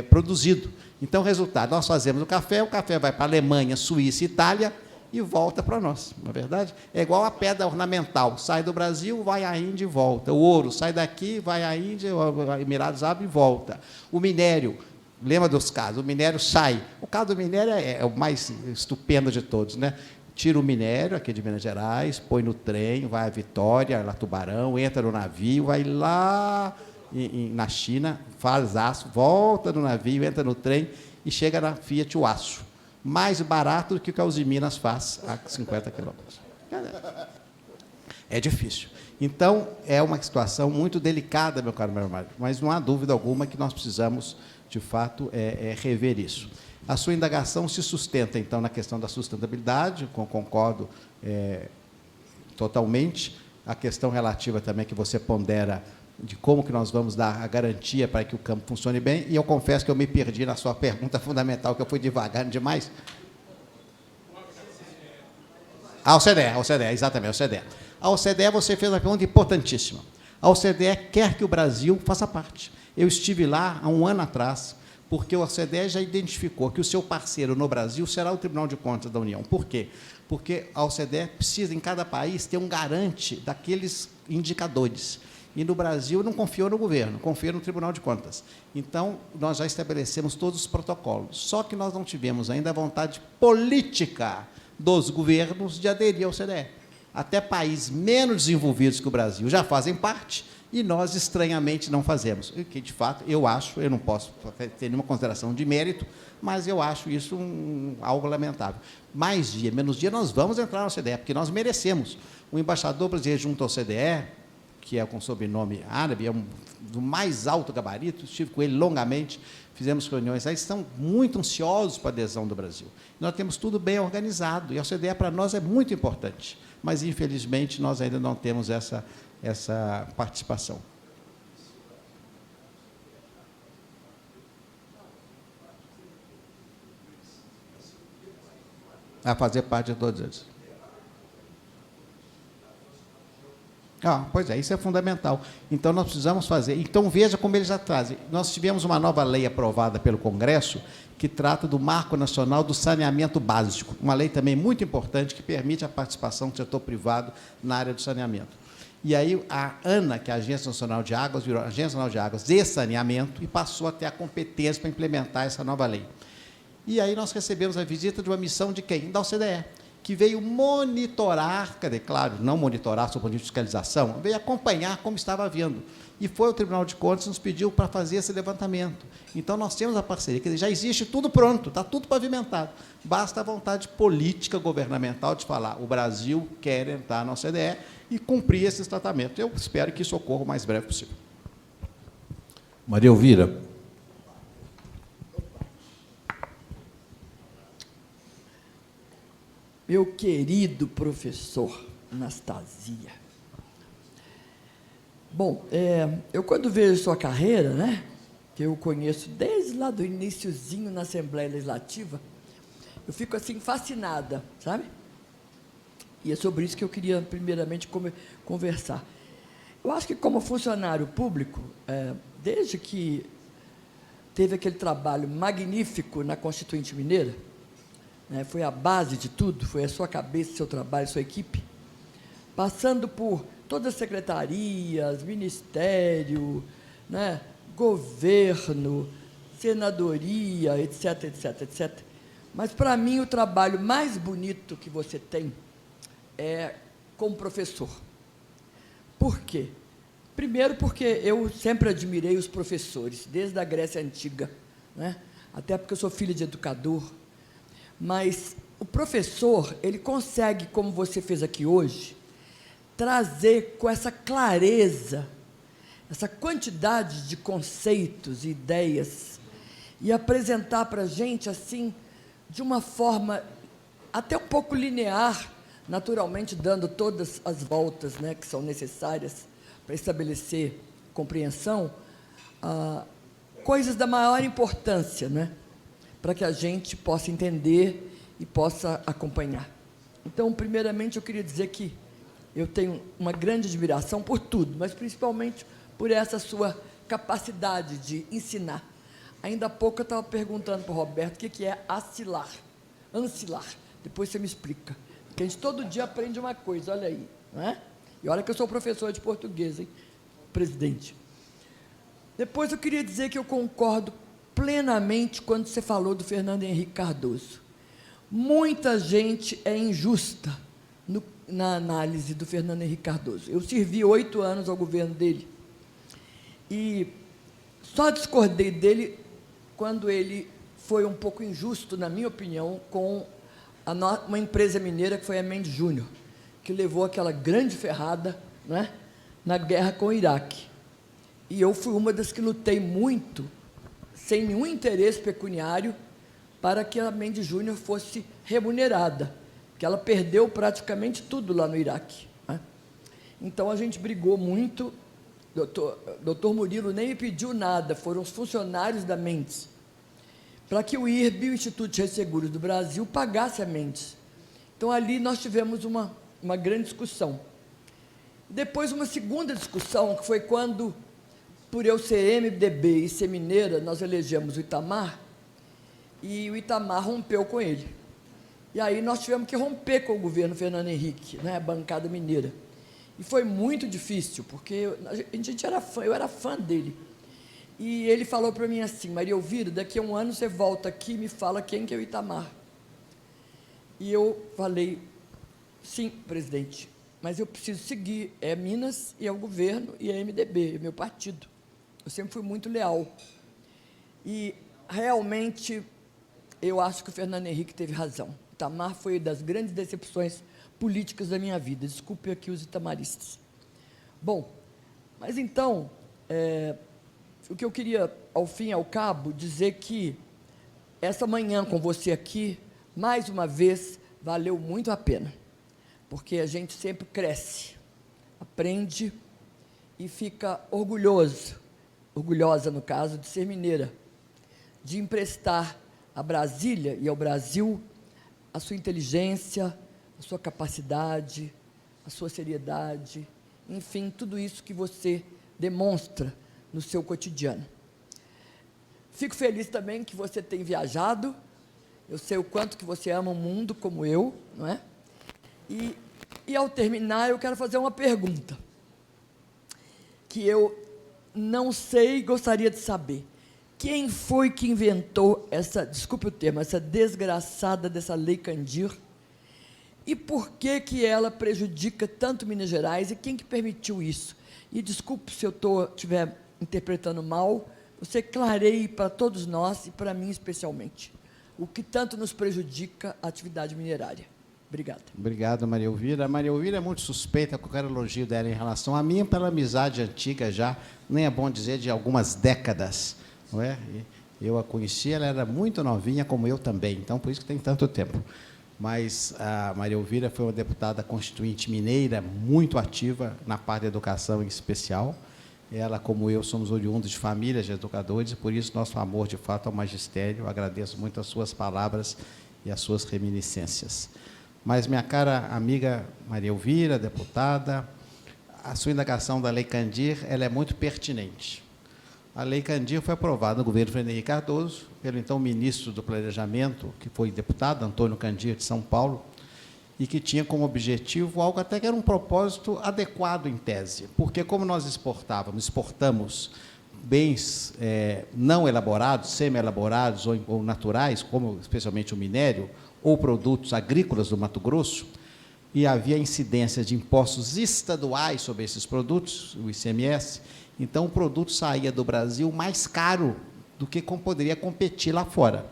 produzido. Então, resultado, nós fazemos o café vai para a Alemanha, Suíça, Itália e volta para nós, não é verdade? É igual a pedra ornamental, sai do Brasil, vai à Índia e volta. O ouro sai daqui, vai à Índia, Emirados Árabes e volta. O minério, lembra dos casos, o minério sai. O caso do minério é o mais estupendo de todos, né? Tira o minério, aqui de Minas Gerais, põe no trem, vai a Vitória, lá Tubarão, entra no navio, vai lá na China, faz aço, volta no navio, entra no trem e chega na Fiat o aço. Mais barato do que o que a Uzi Minas faz a 50 quilômetros. É difícil. Então, é uma situação muito delicada, meu caro Mário, mas não há dúvida alguma que nós precisamos, de fato, rever isso. A sua indagação se sustenta, então, na questão da sustentabilidade, concordo totalmente. A questão relativa também que você pondera de como que nós vamos dar a garantia para que o campo funcione bem, e eu confesso que eu me perdi na sua pergunta fundamental, que eu fui devagar demais. A OCDE, exatamente, a OCDE. A OCDE, você fez uma pergunta importantíssima. A OCDE quer que o Brasil faça parte. Eu estive lá há um ano atrás, porque a OCDE já identificou que o seu parceiro no Brasil será o Tribunal de Contas da União. Por quê? Porque a OCDE precisa, em cada país, ter um garante daqueles indicadores. E no Brasil não confiou no governo, confiou no Tribunal de Contas. Então, nós já estabelecemos todos os protocolos. Só que nós não tivemos ainda a vontade política dos governos de aderir ao OCDE. Até países menos desenvolvidos que o Brasil já fazem parte, e nós, estranhamente, não fazemos. O que, de fato, eu acho, eu não posso ter nenhuma consideração de mérito, mas eu acho isso algo lamentável. Mais dia, menos dia, nós vamos entrar na OCDE, porque nós merecemos. O embaixador brasileiro junto ao OCDE, que é com sobrenome árabe, é do mais alto gabarito, estive com ele longamente, fizemos reuniões aí, estão muito ansiosos para a adesão do Brasil. Nós temos tudo bem organizado, e a OCDE, para nós, é muito importante, mas, infelizmente, nós ainda não temos essa participação. A fazer parte de todos eles. Pois é, isso é fundamental. Então, nós precisamos fazer. Então, veja como eles já trazem. Nós tivemos uma nova lei aprovada pelo Congresso que trata do Marco Nacional do Saneamento Básico, uma lei também muito importante que permite a participação do setor privado na área do saneamento. E aí, a ANA, que é a Agência Nacional de Águas, virou a Agência Nacional de Águas de Saneamento e passou a ter a competência para implementar essa nova lei. E aí, nós recebemos a visita de uma missão de quem? Da OCDE, que veio monitorar, claro, não monitorar sob o ponto de fiscalização, veio acompanhar como estava havendo. E foi o Tribunal de Contas que nos pediu para fazer esse levantamento. Então, nós temos a parceria, quer dizer, já existe tudo pronto, está tudo pavimentado. Basta a vontade política governamental de falar, o Brasil quer entrar na OCDE e cumprir esses tratamentos. Eu espero que isso ocorra o mais breve possível. Maria Elvira. Meu querido professor Anastasia. Bom, eu quando vejo sua carreira, né, que eu conheço desde lá do iniciozinho na Assembleia Legislativa, eu fico assim fascinada, sabe? E é sobre isso que eu queria primeiramente conversar. Eu acho que como funcionário público, desde que teve aquele trabalho magnífico na Constituinte Mineira, foi a base de tudo, foi a sua cabeça, seu trabalho, sua equipe, passando por todas as secretarias, ministério, né, governo, senadoria, etc, etc, etc. Mas, para mim, o trabalho mais bonito que você tem é como professor. Por quê? Primeiro, porque eu sempre admirei os professores, desde a Grécia Antiga, né, até porque eu sou filha de educador. Mas o professor, ele consegue, como você fez aqui hoje, trazer com essa clareza, essa quantidade de conceitos e ideias, e apresentar para a gente, assim, de uma forma até um pouco linear, naturalmente dando todas as voltas, né, que são necessárias para estabelecer compreensão, coisas da maior importância, né, para que a gente possa entender e possa acompanhar. Então, primeiramente, eu queria dizer que eu tenho uma grande admiração por tudo, mas principalmente por essa sua capacidade de ensinar. Ainda há pouco eu estava perguntando para o Roberto o que é ancilar. Depois você me explica. Porque a gente todo dia aprende uma coisa, olha aí. Não é? E olha que eu sou professor de português, hein, presidente. Depois eu queria dizer que eu concordo plenamente quando você falou do Fernando Henrique Cardoso. Muita gente é injusta na análise do Fernando Henrique Cardoso. Eu servi 8 anos ao governo dele e só discordei dele quando ele foi um pouco injusto, na minha opinião, com uma empresa mineira que foi a Mendes Júnior, que levou aquela grande ferrada, né, na guerra com o Iraque. E eu fui uma das que lutei muito, sem nenhum interesse pecuniário, para que a Mendes Júnior fosse remunerada, porque ela perdeu praticamente tudo lá no Iraque, né? Então, a gente brigou muito. Doutor Murilo nem me pediu nada, foram os funcionários da Mendes, para que o IRB, o Instituto de Resseguros do Brasil, pagasse a Mendes. Então, ali nós tivemos uma grande discussão. Depois, uma segunda discussão, que foi quando, por eu ser MDB e ser mineira, nós elegemos o Itamar, e o Itamar rompeu com ele. E aí nós tivemos que romper com o governo Fernando Henrique, né, a bancada mineira. E foi muito difícil, porque a gente era fã, eu era fã dele. E ele falou para mim assim: Maria Elvira, daqui a um ano você volta aqui e me fala quem que é o Itamar. E eu falei: sim, presidente, mas eu preciso seguir, é Minas, e é o governo, e é MDB, é meu partido. Eu sempre fui muito leal. E, realmente, eu acho que o Fernando Henrique teve razão. Itamar foi das grandes decepções políticas da minha vida. Desculpe aqui os itamaristas. Bom, mas então, o que eu queria, ao fim e ao cabo, dizer que essa manhã com você aqui, mais uma vez, valeu muito a pena, porque a gente sempre cresce, aprende e fica orgulhosa, no caso, de ser mineira, de emprestar a Brasília e ao Brasil a sua inteligência, a sua capacidade, a sua seriedade, enfim, tudo isso que você demonstra no seu cotidiano. Fico feliz também que você tem viajado, eu sei o quanto que você ama o mundo como eu, não é? E ao terminar, eu quero fazer uma pergunta, que eu não sei e gostaria de saber. Quem foi que inventou essa, desculpe o termo, essa desgraçada dessa Lei Candir? E por que ela prejudica tanto Minas Gerais? E quem que permitiu isso? E desculpe se eu estiver interpretando mal, você clareie para todos nós e para mim especialmente o que tanto nos prejudica a atividade minerária. Obrigada. Obrigado, Maria Elvira. A Maria Elvira é muito suspeita, qualquer elogio dela em relação a mim, pela amizade antiga já, nem é bom dizer de algumas décadas, não é? Eu a conheci, ela era muito novinha, como eu também, então por isso que tem tanto tempo. Mas a Maria Elvira foi uma deputada constituinte mineira, muito ativa na parte da educação em especial. Ela, como eu, somos oriundos de famílias de educadores, e por isso nosso amor, de fato, ao magistério. Eu agradeço muito as suas palavras e as suas reminiscências. Mas, minha cara amiga Maria Elvira, deputada, a sua indagação da Lei Candir, ela é muito pertinente. A Lei Candir foi aprovada no governo Fernando Henrique Cardoso, pelo então ministro do Planejamento, que foi deputado, Antônio Candir, de São Paulo, e que tinha como objetivo algo até que era um propósito adequado em tese, porque como nós exportamos bens não elaborados, semi-elaborados ou naturais, como especialmente o minério, ou produtos agrícolas do Mato Grosso, e havia incidência de impostos estaduais sobre esses produtos, o ICMS, então o produto saía do Brasil mais caro do que poderia competir lá fora.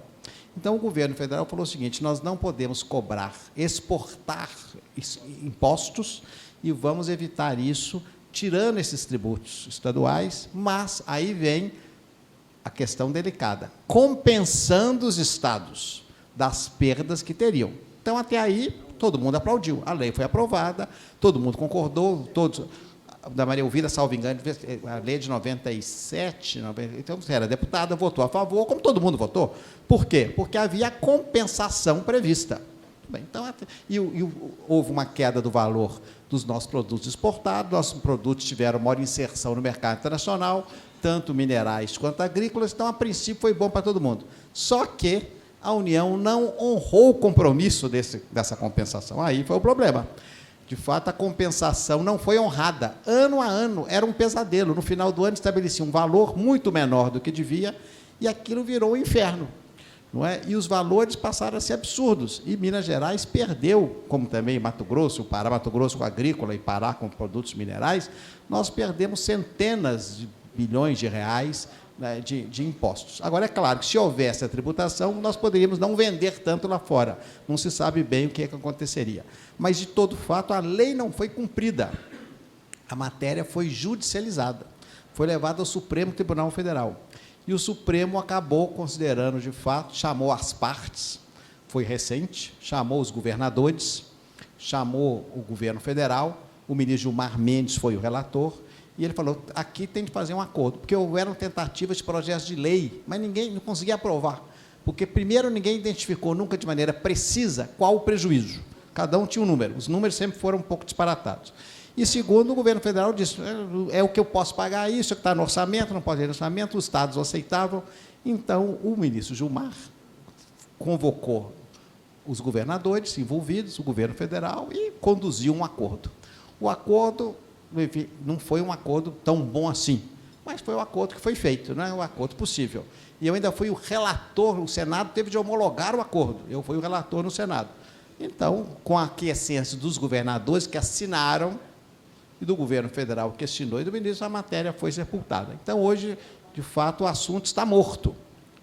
Então o governo federal falou o seguinte: nós não podemos exportar impostos e vamos evitar isso tirando esses tributos estaduais, mas aí vem a questão delicada, compensando os estados das perdas que teriam. Então, até aí, todo mundo aplaudiu. A lei foi aprovada, todo mundo concordou, todos... Da Maria Elvira, salvo engano, a lei de 97, então, você era deputada, votou a favor, como todo mundo votou. Por quê? Porque havia compensação prevista. Bem, então, houve uma queda do valor dos nossos produtos exportados, nossos produtos tiveram maior inserção no mercado internacional, tanto minerais quanto agrícolas, então, a princípio, foi bom para todo mundo. Só que a União não honrou o compromisso dessa compensação. Aí foi o problema. De fato, a compensação não foi honrada. Ano a ano, era um pesadelo. No final do ano, estabelecia um valor muito menor do que devia, e aquilo virou um inferno. Não é? E os valores passaram a ser absurdos. E Minas Gerais perdeu, como também Mato Grosso, o Pará, Mato Grosso com agrícola e Pará com produtos minerais, nós perdemos centenas de bilhões de reais, né, de impostos. Agora, é claro que, se houvesse a tributação, nós poderíamos não vender tanto lá fora. Não se sabe bem o que aconteceria. Mas, de todo fato, a lei não foi cumprida. A matéria foi judicializada. Foi levada ao Supremo Tribunal Federal. E o Supremo acabou considerando, de fato, chamou as partes, foi recente, chamou os governadores, chamou o governo federal, o ministro Gilmar Mendes foi o relator, e ele falou, aqui tem de fazer um acordo, porque houveram tentativas de projetos de lei, mas ninguém não conseguia aprovar, porque, primeiro, ninguém identificou nunca de maneira precisa qual o prejuízo. Cada um tinha um número, os números sempre foram um pouco disparatados. E, segundo, o governo federal disse, é o que eu posso pagar, isso é que está no orçamento, não pode ir no orçamento, os estados aceitavam. Então, o ministro Gilmar convocou os governadores envolvidos, o governo federal, e conduziu um acordo. O acordo, enfim, não foi um acordo tão bom assim, mas foi um acordo que foi feito, não é um acordo possível. E eu ainda fui o relator, o Senado teve de homologar o acordo, eu fui o relator no Senado. Então, com a aquiescência dos governadores que assinaram, e do governo federal que assinou, e do ministro, a matéria foi sepultada. Então, hoje, de fato, o assunto está morto.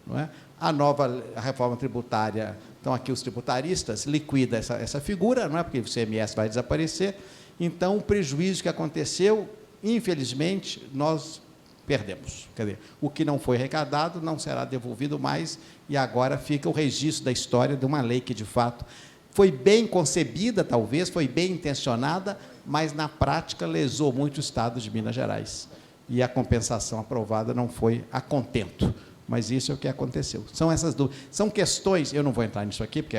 Não é? A reforma tributária, então, aqui os tributaristas, liquida essa figura, não é? Porque o ICMS vai desaparecer. Então, o prejuízo que aconteceu, infelizmente, nós perdemos. Quer dizer, o que não foi arrecadado não será devolvido mais, e agora fica o registro da história de uma lei que, de fato, foi bem concebida, talvez, foi bem intencionada, mas, na prática, lesou muito o Estado de Minas Gerais. E a compensação aprovada não foi a contento. Mas isso é o que aconteceu. São essas dúvidas. São questões, eu não vou entrar nisso aqui, porque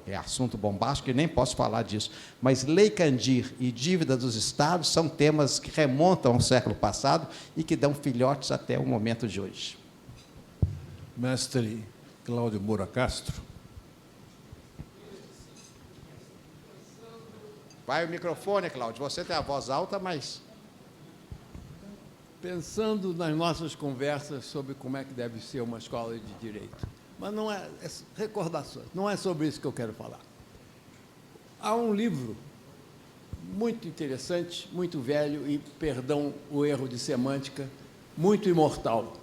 é assunto bombástico e nem posso falar disso, mas Lei Candir e dívida dos Estados são temas que remontam ao século passado e que dão filhotes até o momento de hoje. Mestre Cláudio Moura Castro. Vai o microfone, Cláudio. Você tem a voz alta, mas... Pensando nas nossas conversas sobre como é que deve ser uma escola de direito. Mas não é recordações, não é sobre isso que eu quero falar. Há um livro muito interessante, muito velho, e, perdão o erro de semântica, muito imortal,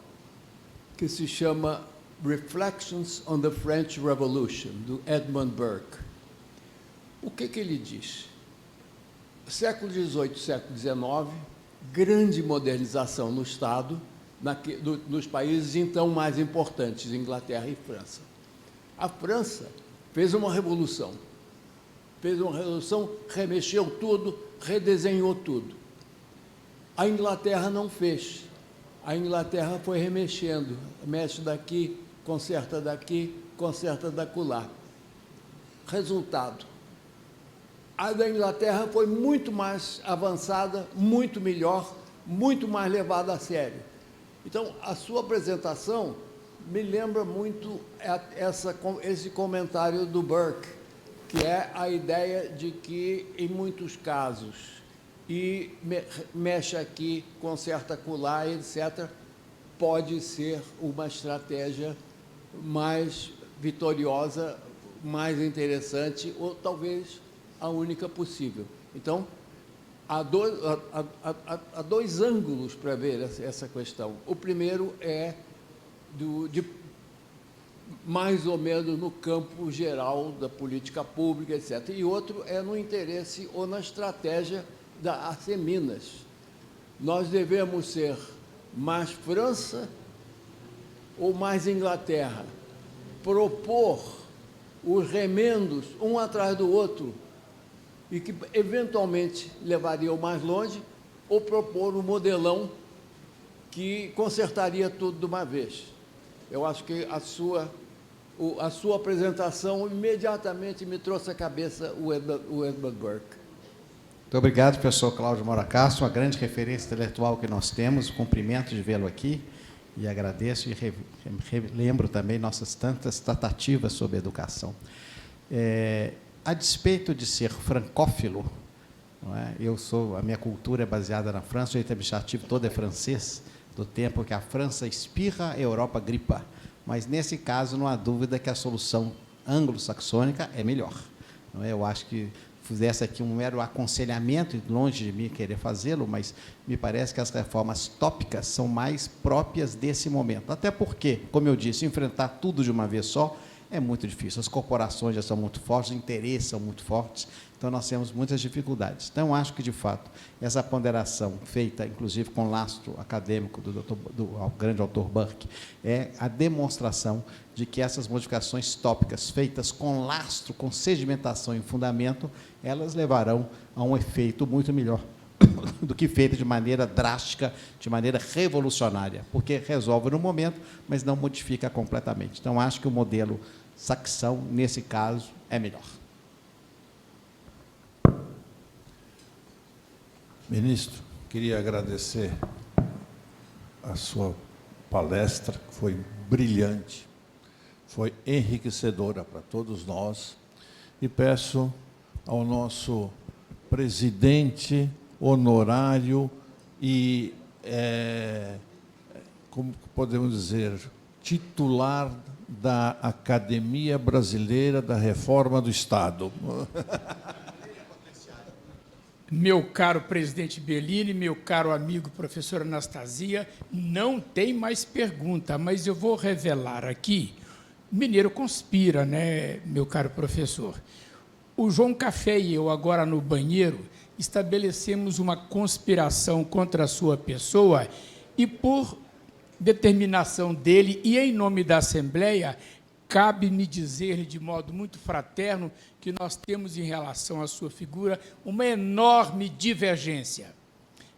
que se chama Reflections on the French Revolution, do Edmund Burke. O que ele diz? Século XVIII, século XIX, grande modernização no Estado, nos países então mais importantes, Inglaterra e França. A França fez uma revolução, remexeu tudo, redesenhou tudo. A Inglaterra não fez. A Inglaterra foi remexendo, mexe daqui, conserta dacular. Resultado: a da Inglaterra foi muito mais avançada, muito melhor, muito mais levada a sério. Então, a sua apresentação me lembra muito esse comentário do Burke, que é a ideia de que, em muitos casos, mexe aqui, conserta acolá, etc., pode ser uma estratégia mais vitoriosa, mais interessante, ou talvez a única possível. Então, há dois ângulos para ver essa questão. O primeiro é mais ou menos no campo geral da política pública, etc. E outro é no interesse ou na estratégia da Seminas. Nós devemos ser mais França ou mais Inglaterra? Propor os remendos um atrás do outro e que eventualmente levariam mais longe, ou propor um modelão que consertaria tudo de uma vez. Eu acho que a sua apresentação imediatamente me trouxe à cabeça o Edmund Burke. Muito obrigado, professor Cláudio Moura Castro, uma grande referência intelectual que nós temos, cumprimento de vê-lo aqui, e agradeço e relembro também nossas tantas tratativas sobre educação. A despeito de ser francófilo, não é? A minha cultura é baseada na França, o direito administrativo todo é francês, do tempo que a França espirra, a Europa gripa. Mas, nesse caso, não há dúvida que a solução anglo-saxônica é melhor. Não é? Eu acho que fizesse aqui um mero aconselhamento, longe de mim querer fazê-lo, mas me parece que as reformas tópicas são mais próprias desse momento. Até porque, como eu disse, enfrentar tudo de uma vez só é muito difícil. As corporações já são muito fortes, os interesses são muito fortes, então nós temos muitas dificuldades. Então, acho que, de fato, essa ponderação feita, inclusive, com lastro acadêmico do grande autor Burke, é a demonstração de que essas modificações tópicas feitas com lastro, com sedimentação e fundamento, elas levarão a um efeito muito melhor do que feita de maneira drástica, de maneira revolucionária, porque resolve no momento, mas não modifica completamente. Então, acho que o modelo saxão, nesse caso, é melhor. Ministro, queria agradecer a sua palestra, que foi brilhante, foi enriquecedora para todos nós, e peço ao nosso presidente honorário e, como podemos dizer, titular da Academia Brasileira da Reforma do Estado. Meu caro presidente Bellini, meu caro amigo professor Anastasia, não tem mais pergunta, mas eu vou revelar aqui. Mineiro conspira, né, meu caro professor? O João Café e eu, agora no banheiro, estabelecemos uma conspiração contra a sua pessoa e, por determinação dele e em nome da Assembleia, cabe-me dizer-lhe de modo muito fraterno que nós temos em relação à sua figura uma enorme divergência.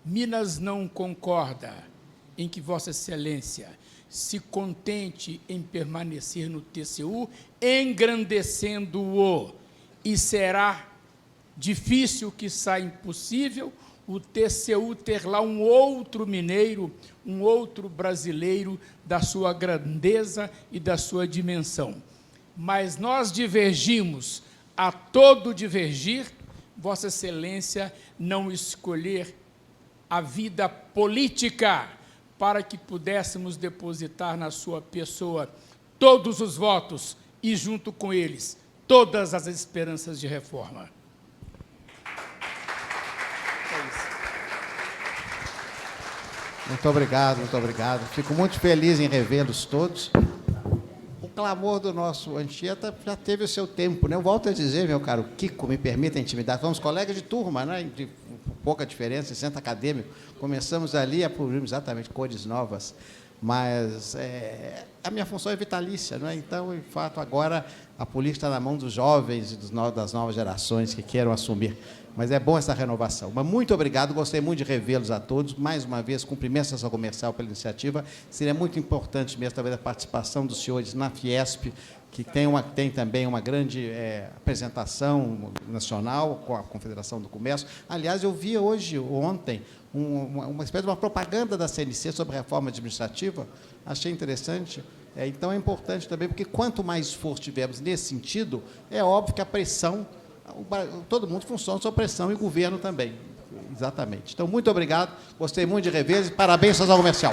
Minas não concorda em que Vossa Excelência se contente em permanecer no TCU, engrandecendo-o, e será difícil, quiçá impossível, o TCU ter lá um outro mineiro, um outro brasileiro da sua grandeza e da sua dimensão. Mas nós divergimos, a todo divergir, Vossa Excelência não escolher a vida política para que pudéssemos depositar na sua pessoa todos os votos e, junto com eles, todas as esperanças de reforma. Muito obrigado, muito obrigado. Fico muito feliz em revê-los todos. O clamor do nosso Anchieta já teve o seu tempo, né? Eu volto a dizer, meu caro Kiko, me permita a intimidade, somos colegas de turma, né? De pouca diferença, centro acadêmico. Começamos ali a produzir exatamente cores novas, mas a minha função é vitalícia, não é? Então, de fato, agora a política está na mão dos jovens e das novas gerações que queiram assumir. Mas é bom essa renovação. Mas muito obrigado, gostei muito de revê-los a todos. Mais uma vez, cumprimento a Associação Comercial pela iniciativa. Seria muito importante mesmo, talvez, a participação dos senhores na Fiesp, que tem também uma grande apresentação nacional com a Confederação do Comércio. Aliás, eu vi ontem, uma espécie de uma propaganda da CNC sobre reforma administrativa. Achei interessante. Então, é importante também, porque quanto mais esforço tivermos nesse sentido, é óbvio que a pressão... Todo mundo funciona sob pressão e o governo também. Exatamente. Então, muito obrigado. Gostei muito de rever e parabéns à Associação Comercial.